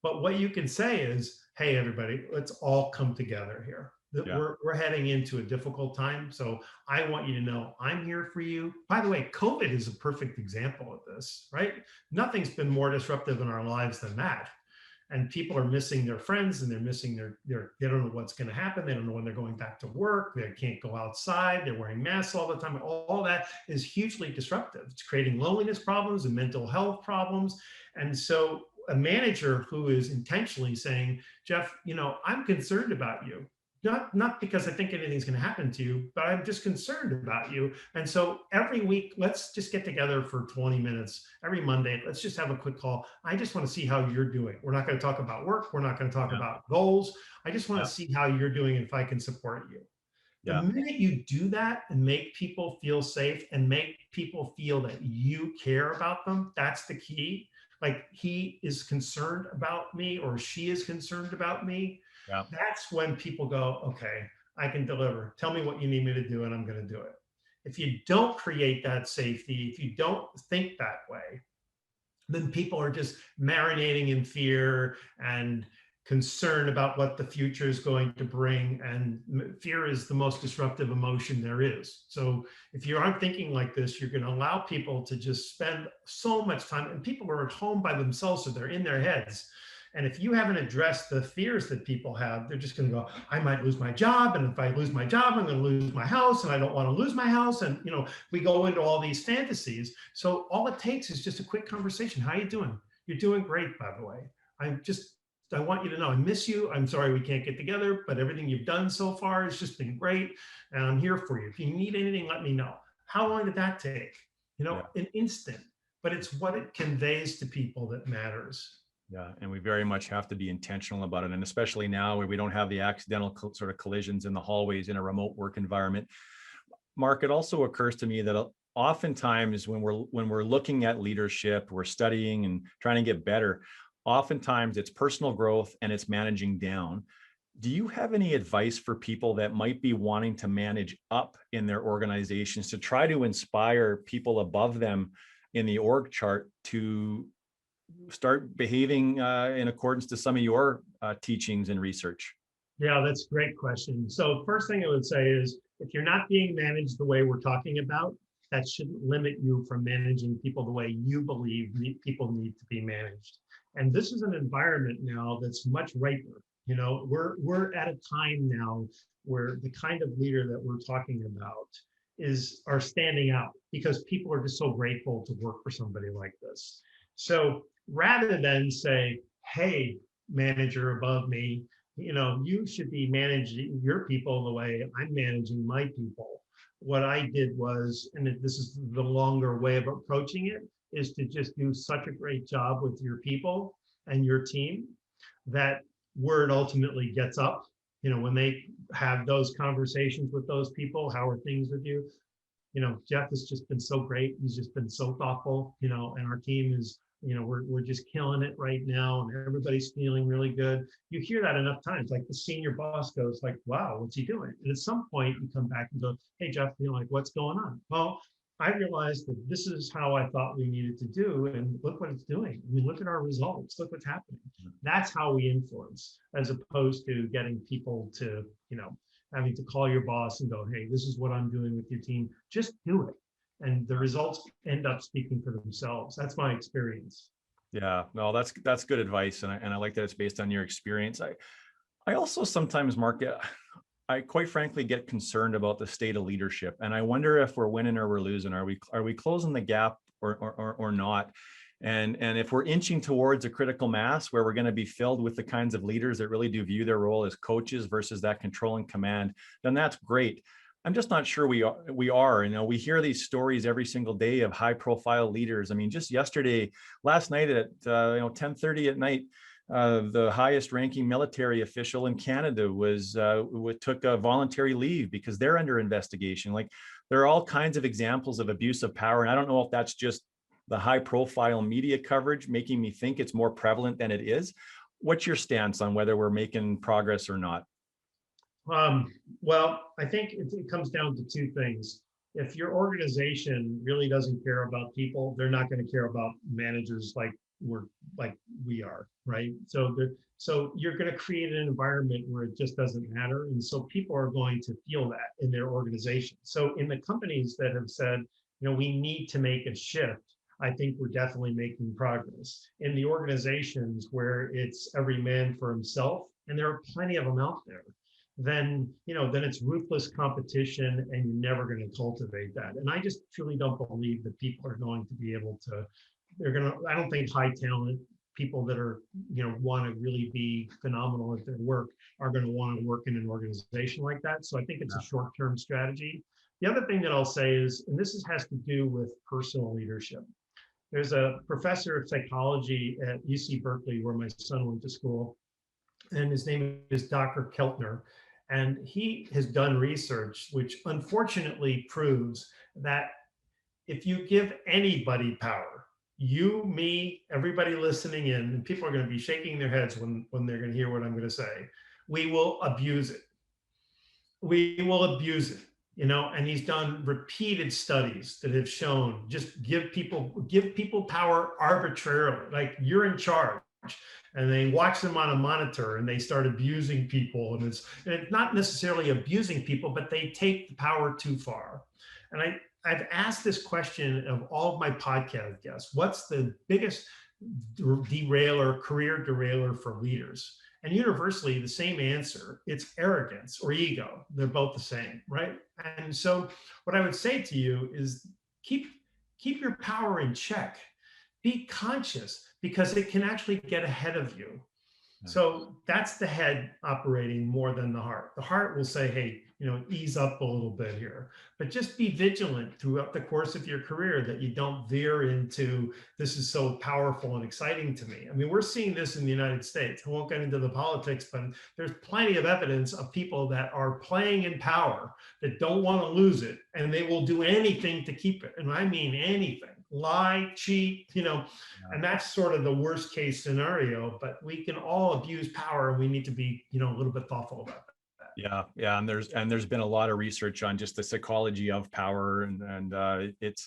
But what you can say is, hey, everybody, let's all come together here. Yeah. We're heading into a difficult time. So I want you to know I'm here for you. By the way, COVID is a perfect example of this, right? Nothing's been more disruptive in our lives than that. and people are missing their friends, and they're missing they don't know what's going to happen. They don't know when they're going back to work. They can't go outside. They're wearing masks all the time. All that is hugely disruptive. It's creating loneliness problems and mental health problems. And so a manager who is intentionally saying, Jeff, I'm concerned about you. Not because I think anything's going to happen to you, but I'm just concerned about you. And so every week, let's just get together for 20 minutes. Every Monday, let's just have a quick call. I just want to see how you're doing. We're not going to talk about work. We're not going to talk about goals. I just want to see how you're doing and if I can support you. The minute you do that and make people feel safe and make people feel that you care about them, that's the key. Like, he is concerned about me or she is concerned about me. Yeah. That's when people go, okay, I can deliver. Tell me what you need me to do and I'm going to do it. If you don't create that safety, if you don't think that way, then people are just marinating in fear and concern about what the future is going to bring. And fear is the most disruptive emotion there is. So if you aren't thinking like this, you're going to allow people to just spend so much time, and people are at home by themselves, so they're in their heads. And if you haven't addressed the fears that people have, they're just going to go, I might lose my job. And if I lose my job, I'm going to lose my house. And I don't want to lose my house. And, we go into all these fantasies. So all it takes is just a quick conversation. How you doing? You're doing great, by the way. I want you to know I miss you. I'm sorry we can't get together, but everything you've done so far has just been great. And I'm here for you. If you need anything, let me know. How long did that take? An instant. But it's what it conveys to people that matters. Yeah, and we very much have to be intentional about it. And especially now where we don't have the accidental sort of collisions in the hallways in a remote work environment. Mark, it also occurs to me that oftentimes when we're looking at leadership, we're studying and trying to get better, oftentimes it's personal growth and it's managing down. Do you have any advice for people that might be wanting to manage up in their organizations to try to inspire people above them in the org chart to start behaving in accordance to some of your teachings and research? Yeah, that's a great question. So first thing I would say is, if you're not being managed the way we're talking about, that shouldn't limit you from managing people the way you believe people need to be managed. And this is an environment now that's much riper. We're at a time now where the kind of leader that we're talking about are standing out because people are just so grateful to work for somebody like this. So rather than say, hey, manager above me, you should be managing your people the way I'm managing my people. What I did was, and this is the longer way of approaching it, is to just do such a great job with your people and your team that word ultimately gets up. When they have those conversations with those people, how are things with you? Jeff has just been so great. He's just been so thoughtful, and our team is, we're just killing it right now, and everybody's feeling really good. You hear that enough times, like the senior boss goes like, wow, what's he doing? And at some point you come back and go, hey, Jeff, what's going on? Well, I realized that this is how I thought we needed to do, and look what it's doing. I mean, look at our results, look what's happening. That's how we influence, as opposed to getting people to, having to call your boss and go, hey, this is what I'm doing with your team. Just do it. And the results end up speaking for themselves. That's my experience. Yeah, no, that's good advice. And I like that it's based on your experience. I also sometimes, Mark, I quite frankly get concerned about the state of leadership. And I wonder if we're winning or we're losing. Are we closing the gap or not? And if we're inching towards a critical mass where we're going to be filled with the kinds of leaders that really do view their role as coaches versus that control and command, then that's great. I'm just not sure we are. We hear these stories every single day of high profile leaders. I mean, just last night at 10:30 at night, the highest ranking military official in Canada took a voluntary leave because they're under investigation. Like, there are all kinds of examples of abuse of power. And I don't know if that's just the high profile media coverage making me think it's more prevalent than it is. What's your stance on whether we're making progress or not? Well, I think it comes down to two things. If your organization really doesn't care about people, they're not going to care about managers like we are, right? So you're going to create an environment where it just doesn't matter, and so people are going to feel that in their organization. So in the companies that have said, we need to make a shift, I think we're definitely making progress. In the organizations where it's every man for himself, and there are plenty of them out there, then then it's ruthless competition, and you're never going to cultivate that. And I just truly don't believe that people are going to be able to. I don't think high talent people that are want to really be phenomenal at their work are going to want to work in an organization like that. So I think it's a short-term strategy. The other thing that I'll say is, and has to do with personal leadership. There's a professor of psychology at UC Berkeley, where my son went to school, and his name is Dr. Keltner. And he has done research which unfortunately proves that if you give anybody power, you, me, everybody listening in, and people are going to be shaking their heads when they're going to hear what I'm going to say, we will abuse it. We will abuse it. And he's done repeated studies that have shown just give people power arbitrarily, like you're in charge, and they watch them on a monitor and they start abusing people. And it's not necessarily abusing people, but they take the power too far. And I've asked this question of all of my podcast guests: what's the biggest career derailer for leaders? And universally, the same answer: it's arrogance or ego. They're both the same, right? And so what I would say to you is keep your power in check. Be conscious, because it can actually get ahead of you. So that's the head operating more than the heart. The heart will say, hey, ease up a little bit here, but just be vigilant throughout the course of your career that you don't veer into, this is so powerful and exciting to me. I mean, we're seeing this in the United States. I won't get into the politics, but there's plenty of evidence of people that are playing in power that don't want to lose it, and they will do anything to keep it. And I mean anything. Lie, cheat, and that's sort of the worst case scenario, but we can all abuse power, and we need to be, a little bit thoughtful about that. Yeah. And there's been a lot of research on just the psychology of power, and it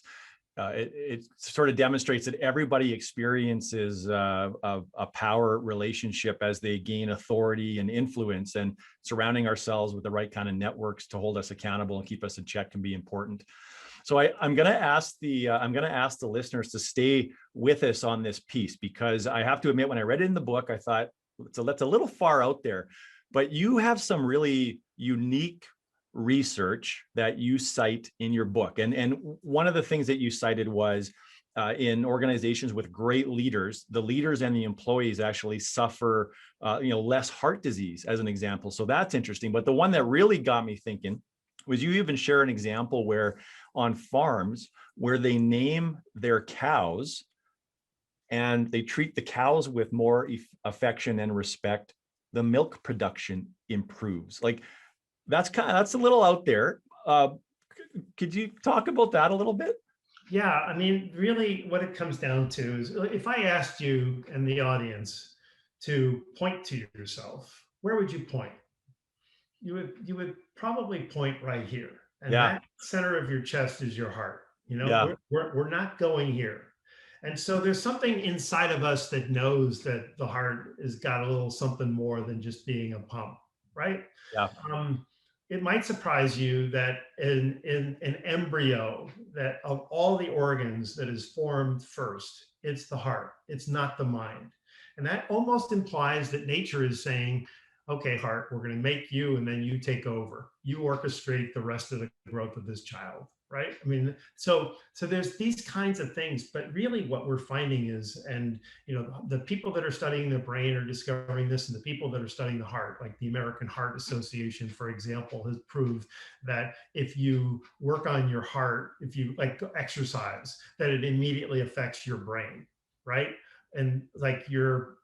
sort of demonstrates that everybody experiences a power relationship as they gain authority and influence, and surrounding ourselves with the right kind of networks to hold us accountable and keep us in check can be important. So I'm going to ask the listeners to stay with us on this piece, because I have to admit, when I read it in the book, I thought that's a little far out there. But you have some really unique research that you cite in your book, and one of the things that you cited was in organizations with great leaders, the leaders and the employees actually suffer less heart disease, as an example. So that's interesting. But the one that really got me thinking was, you even share an example where on farms where they name their cows and they treat the cows with more affection and respect, the milk production improves. Like, that's a little out there. Could you talk about that a little bit? Yeah, I mean, really what it comes down to is, if I asked you and the audience to point to yourself, where would you point? You would probably point right here. And that center of your chest is your heart. We're not going here. And so there's something inside of us that knows that the heart has got a little something more than just being a pump, right? Yeah. It might surprise you that in an embryo, that of all the organs that is formed first, it's the heart. It's not the mind. And that almost implies that nature is saying, okay, heart, we're going to make you, and then you take over. You orchestrate the rest of the growth of this child, right? I mean, so there's these kinds of things, but really what we're finding is, and the people that are studying the brain are discovering this, and the people that are studying the heart, like the American Heart Association, for example, has proved that if you work on your heart, if you like exercise, that it immediately affects your brain, right? And like your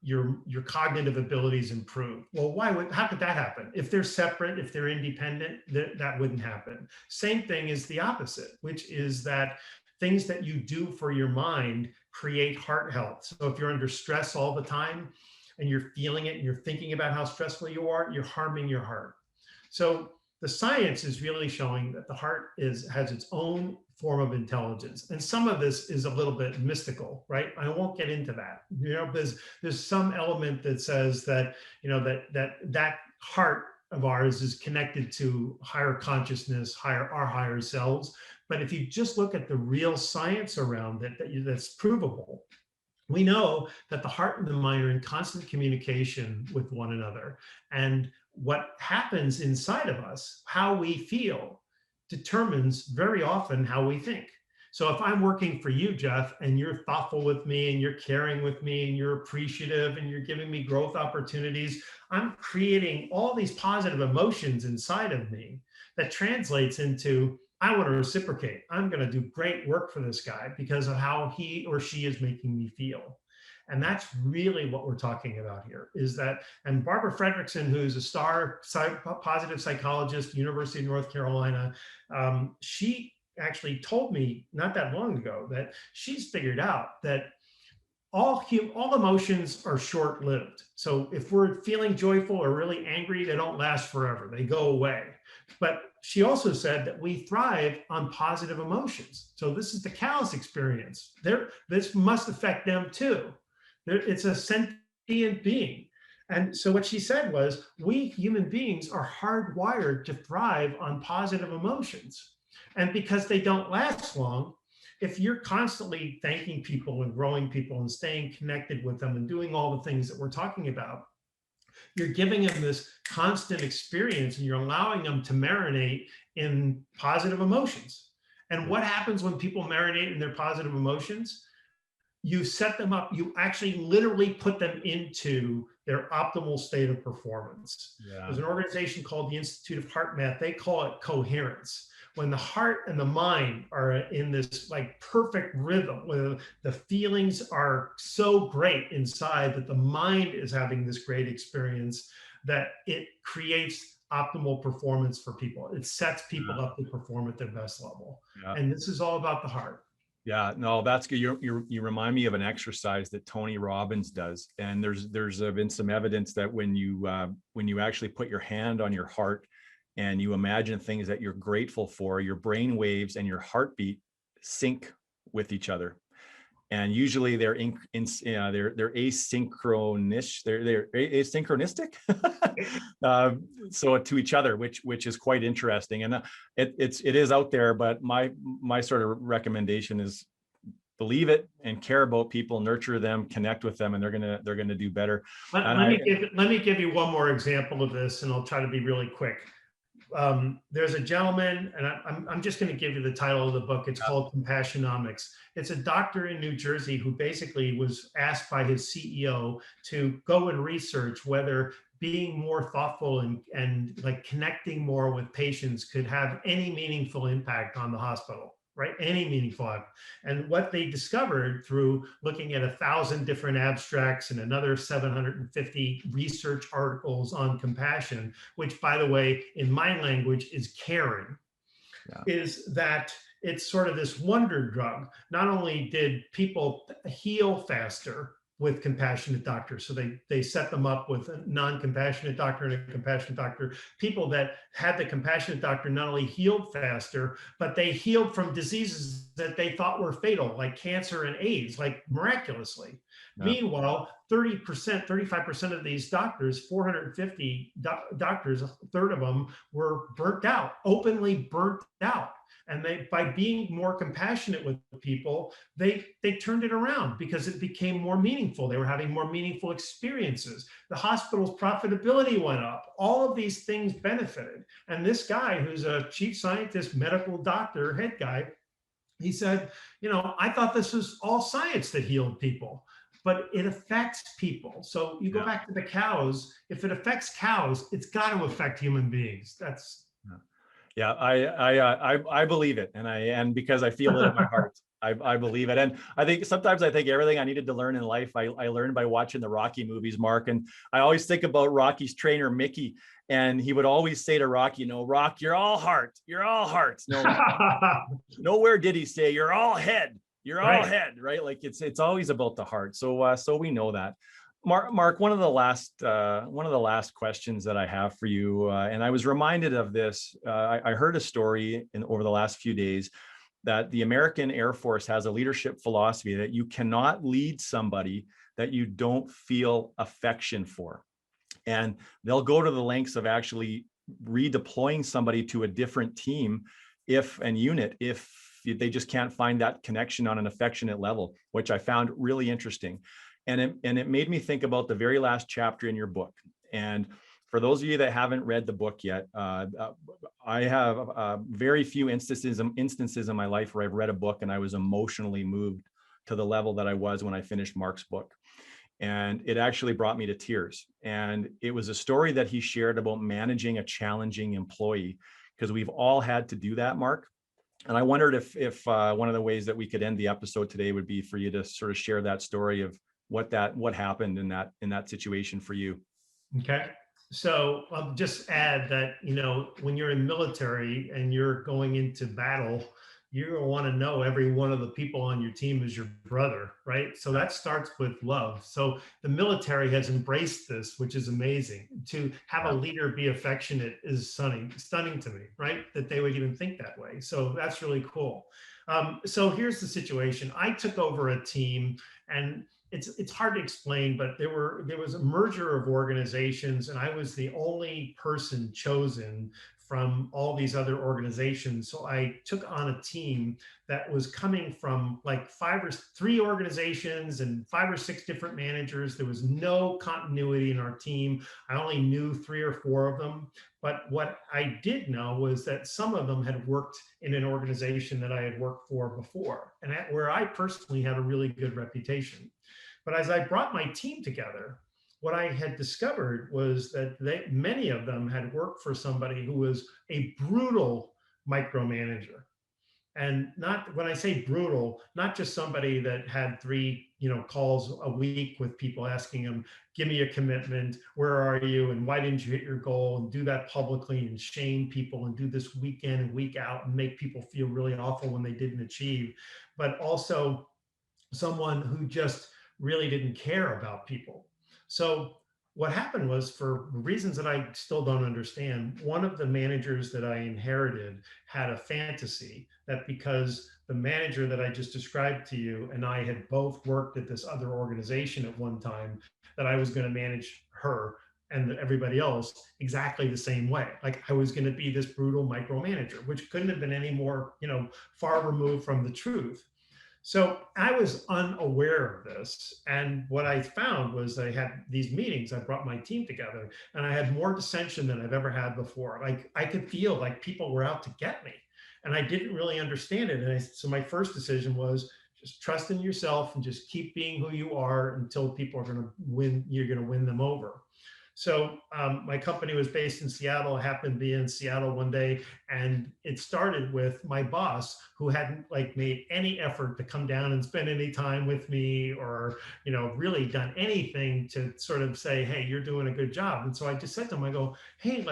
cognitive abilities improve. Well, how could that happen? If they're separate, if they're independent, that wouldn't happen. Same thing is the opposite, which is that things that you do for your mind create heart health. So if you're under stress all the time and you're feeling it and you're thinking about how stressful you are, you're harming your heart. So the science is really showing that the heart has its own form of intelligence. And some of this is a little bit mystical, right? I won't get into that. There's some element that says that, that heart of ours is connected to higher consciousness, our higher selves. But if you just look at the real science around it, that's provable, we know that the heart and the mind are in constant communication with one another. And what happens inside of us, how we feel, determines very often how we think. So if I'm working for you, Jeff, and you're thoughtful with me and you're caring with me and you're appreciative and you're giving me growth opportunities, I'm creating all these positive emotions inside of me that translates into, I want to reciprocate. I'm going to do great work for this guy because of how he or she is making me feel. And that's really what we're talking about here is that, and Barbara Fredrickson, who's a star positive psychologist, University of North Carolina, she actually told me not that long ago that she's figured out that all emotions are short-lived. So if we're feeling joyful or really angry, they don't last forever. They go away. But she also said that we thrive on positive emotions. So this is the cow's experience. This must affect them too. It's a sentient being. And so what she said was, we human beings are hardwired to thrive on positive emotions. And because they don't last long, if you're constantly thanking people and growing people and staying connected with them and doing all the things that we're talking about, you're giving them this constant experience and you're allowing them to marinate in positive emotions. And what happens when people marinate in their positive emotions? You set them up, you actually literally put them into their optimal state of performance. Yeah. There's an organization called the Institute of Heart Math. They call it coherence. When the heart and the mind are in this like perfect rhythm, where the feelings are so great inside that the mind is having this great experience, that it creates optimal performance for people. It sets people up to perform at their best level. Yeah. And this is all about the heart. Yeah, no, that's good. You remind me of an exercise that Tony Robbins does, and there's been some evidence that when you actually put your hand on your heart and you imagine things that you're grateful for, your brain waves and your heartbeat sync with each other, and usually they're asynchronous. They're asynchronistic, so to each other, which is quite interesting. And it is out there, but my sort of recommendation is believe it and care about people, nurture them, connect with them, and they're gonna do better. Let me give you one more example of this, and I'll try to be really quick. There's a gentleman, and I'm just going to give you the title of the book. It's called Compassionomics. It's a doctor in New Jersey who basically was asked by his CEO to go and research whether being more thoughtful and like connecting more with patients could have any meaningful impact on the hospital. Right? Any meaningful impact. And what they discovered through looking at 1,000 different abstracts and another 750 research articles on compassion, which by the way, in my language is caring, is that it's sort of this wonder drug. Not only did people heal faster with compassionate doctors, so they set them up with a non-compassionate doctor and a compassionate doctor. People that had the compassionate doctor not only healed faster, but they healed from diseases that they thought were fatal, like cancer and AIDS, like miraculously. Yeah. Meanwhile, 30%, 35% of these doctors, 450 doctors, a third of them were burnt out, openly burnt out. And by being more compassionate with people, they turned it around because it became more meaningful. They were having more meaningful experiences. The hospital's profitability went up. All of these things benefited. And this guy, who's a chief scientist, medical doctor, head guy, he said, I thought this was all science that healed people, but it affects people. So you go back to the cows. If it affects cows, it's got to affect human beings. Yeah, I believe it, and because I feel it in my heart, I believe it. And I think sometimes everything I needed to learn in life, I learned by watching the Rocky movies, Mark. And I always think about Rocky's trainer, Mickey, and he would always say to Rocky, Rock, you're all heart, you're all heart. No, nowhere did he say you're all head, you're all head, right? Like it's always about the heart. So we know that. Mark, one of the last questions that I have for you, and I was reminded of this. I heard a story over the last few days that the American Air Force has a leadership philosophy that you cannot lead somebody that you don't feel affection for. And they'll go to the lengths of actually redeploying somebody to a different team if they just can't find that connection on an affectionate level, which I found really interesting. And it made me think about the very last chapter in your book. And for those of you that haven't read the book yet, I have very few instances in my life where I've read a book and I was emotionally moved to the level that I was when I finished Mark's book. And it actually brought me to tears. And it was a story that he shared about managing a challenging employee, because we've all had to do that, Mark. And I wondered if one of the ways that we could end the episode today would be for you to sort of share that story of what happened in that situation for you. Okay. So I'll just add that, when you're in military and you're going into battle, you're going to want to know every one of the people on your team is your brother, right? So that starts with love. So the military has embraced this, which is amazing. To have a leader be affectionate is stunning to me, right? That they would even think that way. So that's really cool. So here's the situation. I took over a team, and it's hard to explain, but there was a merger of organizations, and I was the only person chosen from all these other organizations. So I took on a team that was coming from like 3 organizations and 5 or 6 different managers. There was no continuity in our team. I only knew 3 or 4 of them. But what I did know was that some of them had worked in an organization that I had worked for before, and where I personally had a really good reputation. But as I brought my team together, what I had discovered was that many of them had worked for somebody who was a brutal micromanager. And not, when I say brutal, not just somebody that had 3, calls a week with people asking them, give me a commitment, where are you, and why didn't you hit your goal, and do that publicly and shame people and do this week in and week out and make people feel really awful when they didn't achieve, but also someone who just really didn't care about people. So what happened was, for reasons that I still don't understand, one of the managers that I inherited had a fantasy that because the manager that I just described to you and I had both worked at this other organization at one time, that I was going to manage her and everybody else exactly the same way. Like I was going to be this brutal micromanager, which couldn't have been any more, far removed from the truth. So I was unaware of this. And what I found was I had these meetings, I brought my team together, and I had more dissension than I've ever had before. Like I could feel like people were out to get me, and I didn't really understand it. And so my first decision was just trust in yourself and just keep being who you are until people are going to win, you're going to win them over. So my company was based in Seattle. I happened to be in Seattle one day, and it started with my boss, who hadn't made any effort to come down and spend any time with me, or really done anything to sort of say, hey, you're doing a good job. And so I just said to him, I go, hey,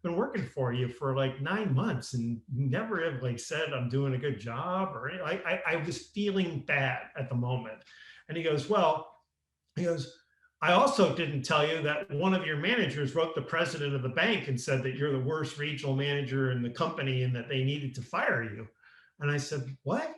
been working for you for 9 months and never have said I'm doing a good job, or I was feeling bad at the moment. And he goes, I also didn't tell you that one of your managers wrote the president of the bank and said that you're the worst regional manager in the company and that they needed to fire you. And I said, what?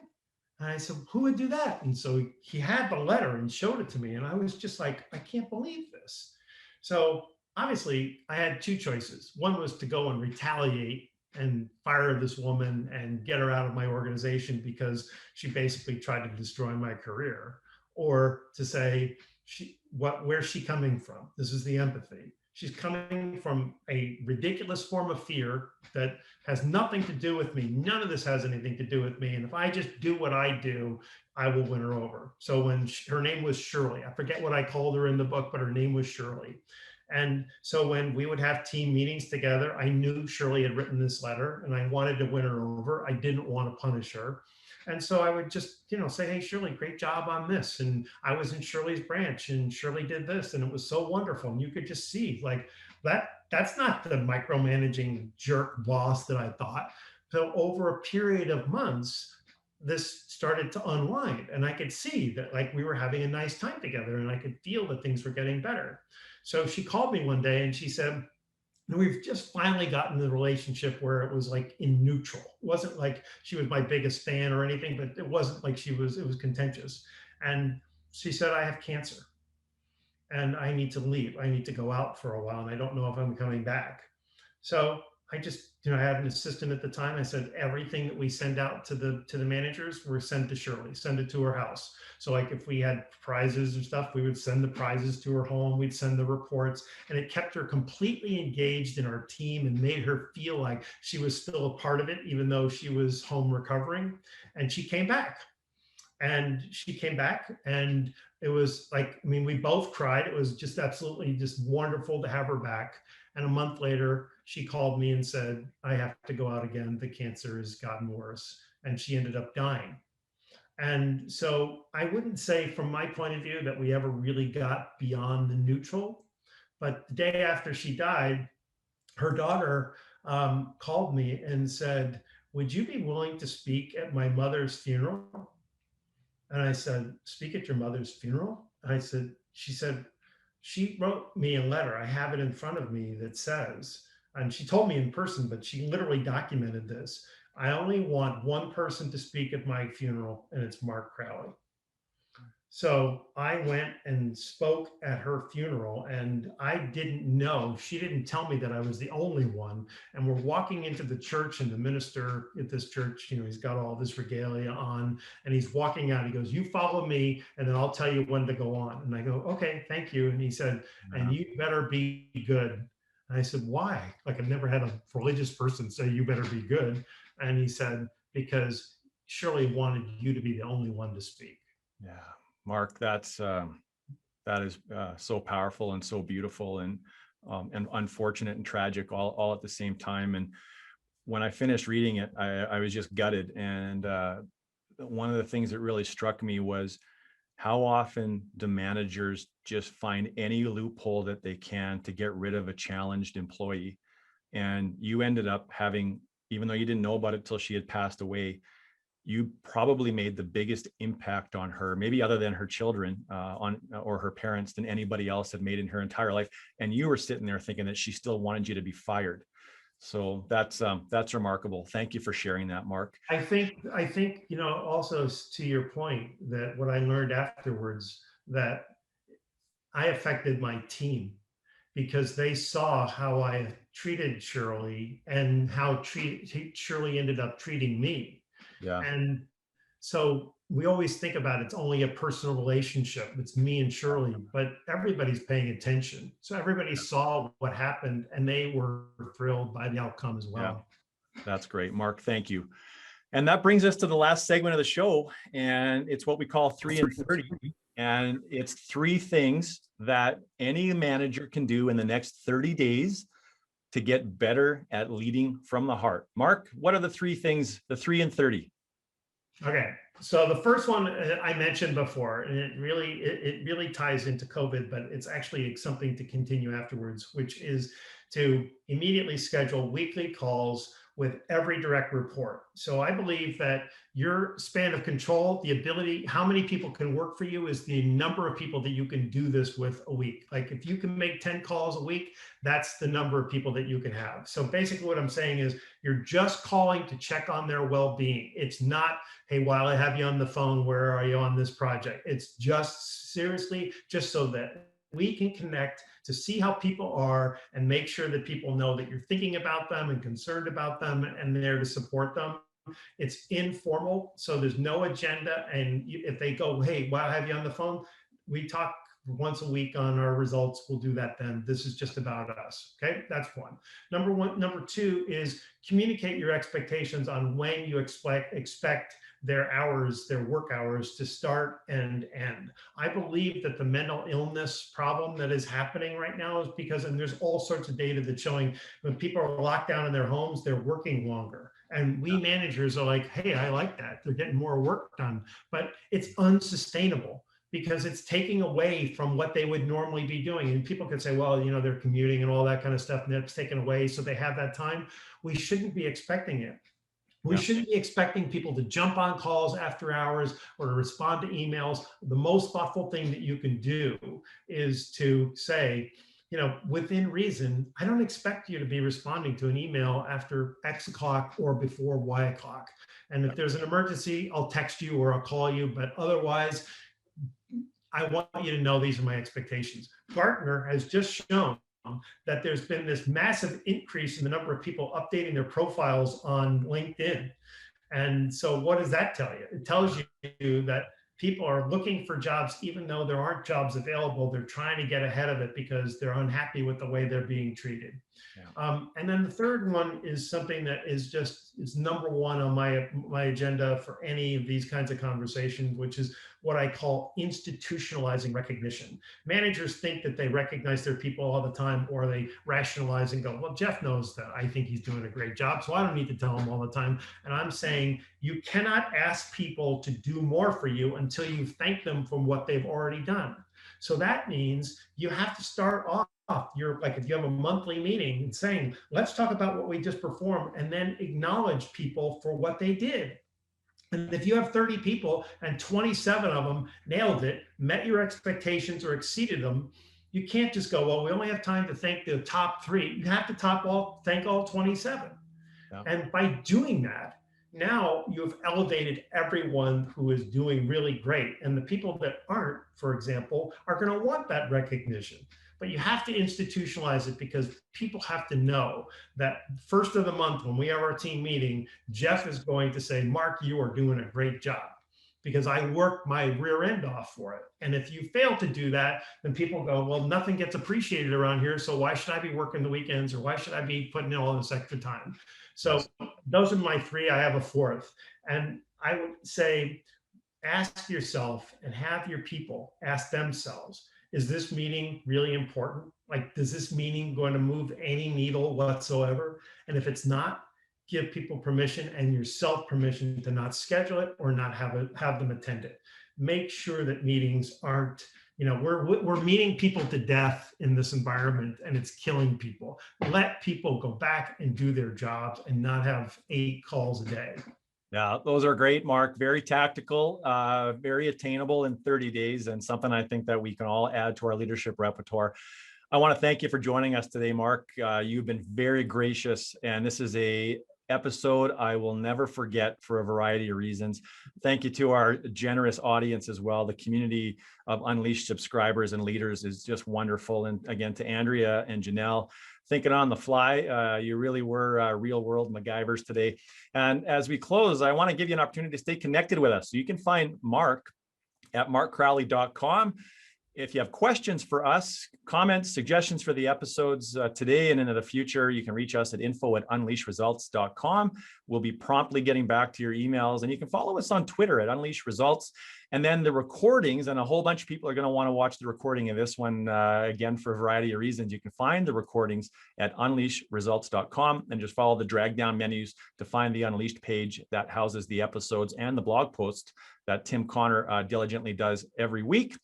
And I said, who would do that? And so he had the letter and showed it to me. And I was just like, I can't believe this. So obviously I had 2 choices. One was to go and retaliate and fire this woman and get her out of my organization because she basically tried to destroy my career, or to say, where's she coming from? This is the empathy. She's coming from a ridiculous form of fear that has nothing to do with me. None of this has anything to do with me. And if I just do what I do, I will win her over. So when her name was Shirley, I forget what I called her in the book, but her name was Shirley. And so when we would have team meetings together, I knew Shirley had written this letter and I wanted to win her over. I didn't want to punish her. And so I would just, say, hey, Shirley, great job on this. And I was in Shirley's branch and Shirley did this. And it was so wonderful. And you could just see that's not the micromanaging jerk boss that I thought. So over a period of months, this started to unwind. And I could see that we were having a nice time together, and I could feel that things were getting better. So she called me one day and she said, we've just finally gotten the relationship where it was in neutral. It wasn't like she was my biggest fan or anything, but it wasn't like it was contentious. And she said, I have cancer. and I need to leave. I need to go out for a while, and I don't know if I'm coming back. So I just, I had an assistant at the time. I said, everything that we send out to the managers, we're sent to Shirley, send it to her house. So like if we had prizes and stuff, we would send the prizes to her home. We'd send the reports, and it kept her completely engaged in our team and made her feel like she was still a part of it, even though she was home recovering. And she came back. And she came back, and it was like, I mean, we both cried. It was just absolutely just wonderful to have her back. And a month later, she called me and said, I have to go out again. The cancer has gotten worse. And she ended up dying. And so I wouldn't say from my point of view that we ever really got beyond the neutral. But the day after she died, her daughter called me and said, would you be willing to speak at my mother's funeral? And I said, speak at your mother's funeral? And I said, she said, she wrote me a letter. I have it in front of me that says, and she told me in person, but she literally documented this. I only want one person to speak at my funeral, and it's Mark Crowley. So I went and spoke at her funeral, and I didn't know, she didn't tell me that I was the only one. And we're walking into the church, and the minister at this church, he's got all this regalia on, and he's walking out. He goes, you follow me, and then I'll tell you when to go on. And I go, okay, thank you. And he said, and you better be good. And I said, why? Like, I've never had a religious person say, you better be good. And he said, because Shirley wanted you to be the only one to speak. Yeah. Mark, that is so powerful and so beautiful and unfortunate and tragic all at the same time. And when I finished reading it, I was just gutted. And one of the things that really struck me was how often do managers just find any loophole that they can to get rid of a challenged employee. And you ended up having, even though you didn't know about it till she had passed away, you probably made the biggest impact on her, maybe other than her children or her parents, than anybody else had made in her entire life. And you were sitting there thinking that she still wanted you to be fired. So that's remarkable. Thank you for sharing that, Mark. I think, also to your point, that what I learned afterwards, that I affected my team because they saw how I treated Shirley and how Shirley ended up treating me. Yeah. And so we always think about it's only a personal relationship. It's me and Shirley, but everybody's paying attention. So everybody saw what happened, and they were thrilled by the outcome as well. Yeah. That's great, Mark. Thank you. And that brings us to the last segment of the show, and it's what we call 3 in 30. And it's 3 things that any manager can do in the next 30 days to get better at leading from the heart. Mark, what are the 3 things, the 3 in 30? Okay, so the first one I mentioned before, and it really ties into COVID, but it's actually something to continue afterwards, which is to immediately schedule weekly calls with every direct report. So I believe that your span of control, the ability, how many people can work for you, is the number of people that you can do this with a week. Like if you can make 10 calls a week, that's the number of people that you can have. So basically what I'm saying is you're just calling to check on their well-being. It's not, hey, while I have you on the phone, where are you on this project? It's just seriously, just so that we can connect to see how people are and make sure that people know that you're thinking about them and concerned about them and there to support them. It's informal, so there's no agenda. And if they go, hey, while I have you on the phone, we talk once a week on our results. We'll do that then. This is just about us. Okay, that's one. Number 2 is communicate your expectations on when you expect their hours, their work hours, to start and end. I believe that the mental illness problem that is happening right now is because, and there's all sorts of data that's showing when people are locked down in their homes, they're working longer. And we managers are like, hey, I like that. They're getting more work done, but it's unsustainable because it's taking away from what they would normally be doing. And people could say, well, they're commuting and all that kind of stuff, and that's taken away, so they have that time. We shouldn't be expecting it. We shouldn't be expecting people to jump on calls after hours or to respond to emails. The most thoughtful thing that you can do is to say, within reason, I don't expect you to be responding to an email after X o'clock or before Y o'clock. And if there's an emergency, I'll text you or I'll call you, but otherwise, I want you to know these are my expectations. Gartner has just shown that there's been this massive increase in the number of people updating their profiles on LinkedIn. And so what does that tell you? It tells you that people are looking for jobs, even though there aren't jobs available. They're trying to get ahead of it because they're unhappy with the way they're being treated. Yeah. And then the third one is something that is number one on my agenda for any of these kinds of conversations, which is what I call institutionalizing recognition. Managers think that they recognize their people all the time, or they rationalize and go, well, Jeff knows that I think he's doing a great job, so I don't need to tell him all the time. And I'm saying you cannot ask people to do more for you until you thank them for what they've already done. So that means you have to start off. You're like, if you have a monthly meeting and saying, let's talk about what we just performed, and then acknowledge people for what they did. And if you have 30 people and 27 of them nailed it, met your expectations or exceeded them, you can't just go, well, we only have time to thank the top 3. You have to thank all 27. Yeah. And by doing that, now you've elevated everyone who is doing really great. And the people that aren't, for example, are going to want that recognition. But you have to institutionalize it, because people have to know that first of the month, when we have our team meeting, Jeff is going to say, Mark, you are doing a great job, because I worked my rear end off for it. And if you fail to do that, then people go, well, nothing gets appreciated around here, so why should I be working the weekends, or why should I be putting in all this extra time? So those are my 3. I have a 4th. And I would say, ask yourself and have your people ask themselves, is this meeting really important? Like, does this meeting going to move any needle whatsoever? And if it's not, give people permission and yourself permission to not schedule it or not have them attend it. Make sure that meetings aren't, we're meeting people to death in this environment, and it's killing people. Let people go back and do their jobs and not have 8 calls a day. Yeah, those are great, Mark. Very tactical, very attainable in 30 days, and something I think that we can all add to our leadership repertoire. I want to thank you for joining us today, Mark. You've been very gracious, and this is a episode I will never forget for a variety of reasons. Thank you to our generous audience as well. The community of Unleashed subscribers and leaders is just wonderful. And again, to Andrea and Janelle, thinking on the fly, you really were real world MacGyvers today. And as we close, I want to give you an opportunity to stay connected with us. So you can find Mark at markcrowley.com. If you have questions for us, comments, suggestions for the episodes today and into the future, you can reach us at info@unleashresults.com. We'll be promptly getting back to your emails, and you can follow us on Twitter at Unleash Results. And then the recordings, and a whole bunch of people are going to want to watch the recording of this one, again, for a variety of reasons. You can find the recordings at unleashresults.com and just follow the drag down menus to find the Unleashed page that houses the episodes and the blog post that Tim Connor diligently does every week.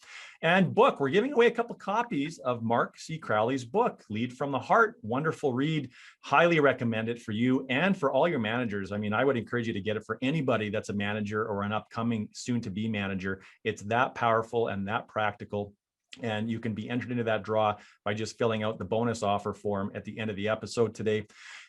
And book, we're giving away a couple copies of Mark C. Crowley's book, Lead from the Heart. Wonderful read. Highly recommend it for you and for all your managers. I mean, I would encourage you to get it for anybody that's a manager or an upcoming soon-to-be manager. It's that powerful and that practical. And you can be entered into that draw by just filling out the bonus offer form at the end of the episode today.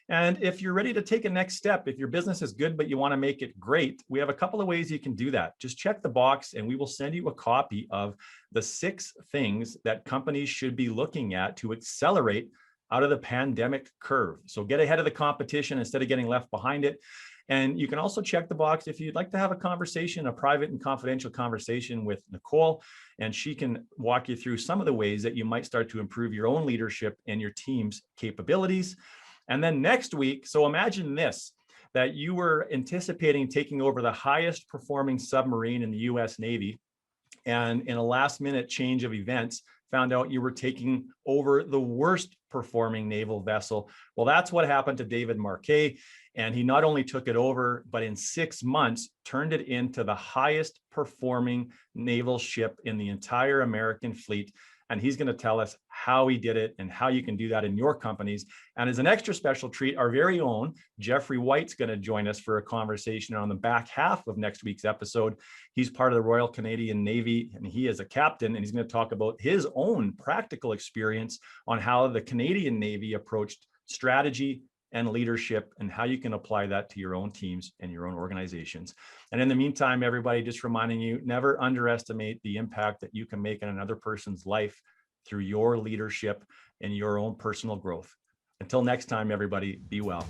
And if you're ready to take a next step, if your business is good, but you want to make it great, we have a couple of ways you can do that. Just check the box and we will send you a copy of the 6 things that companies should be looking at to accelerate out of the pandemic curve. So get ahead of the competition instead of getting left behind it. And you can also check the box if you'd like to have a conversation, a private and confidential conversation with Nicole, and she can walk you through some of the ways that you might start to improve your own leadership and your team's capabilities. And then next week, so imagine this, that you were anticipating taking over the highest performing submarine in the US Navy, and in a last minute change of events, found out you were taking over the worst performing naval vessel. Well, that's what happened to David Marquet. And he not only took it over, but in 6 months, turned it into the highest performing naval ship in the entire American fleet. And he's going to tell us how he did it and how you can do that in your companies. And as an extra special treat, our very own Jeffrey White's going to join us for a conversation on the back half of next week's episode. He's part of the Royal Canadian Navy, and he is a captain, and he's going to talk about his own practical experience on how the Canadian Navy approached strategy and leadership and how you can apply that to your own teams and your own organizations. And in the meantime, everybody, just reminding you, never underestimate the impact that you can make in another person's life through your leadership and your own personal growth. Until next time, everybody, be well.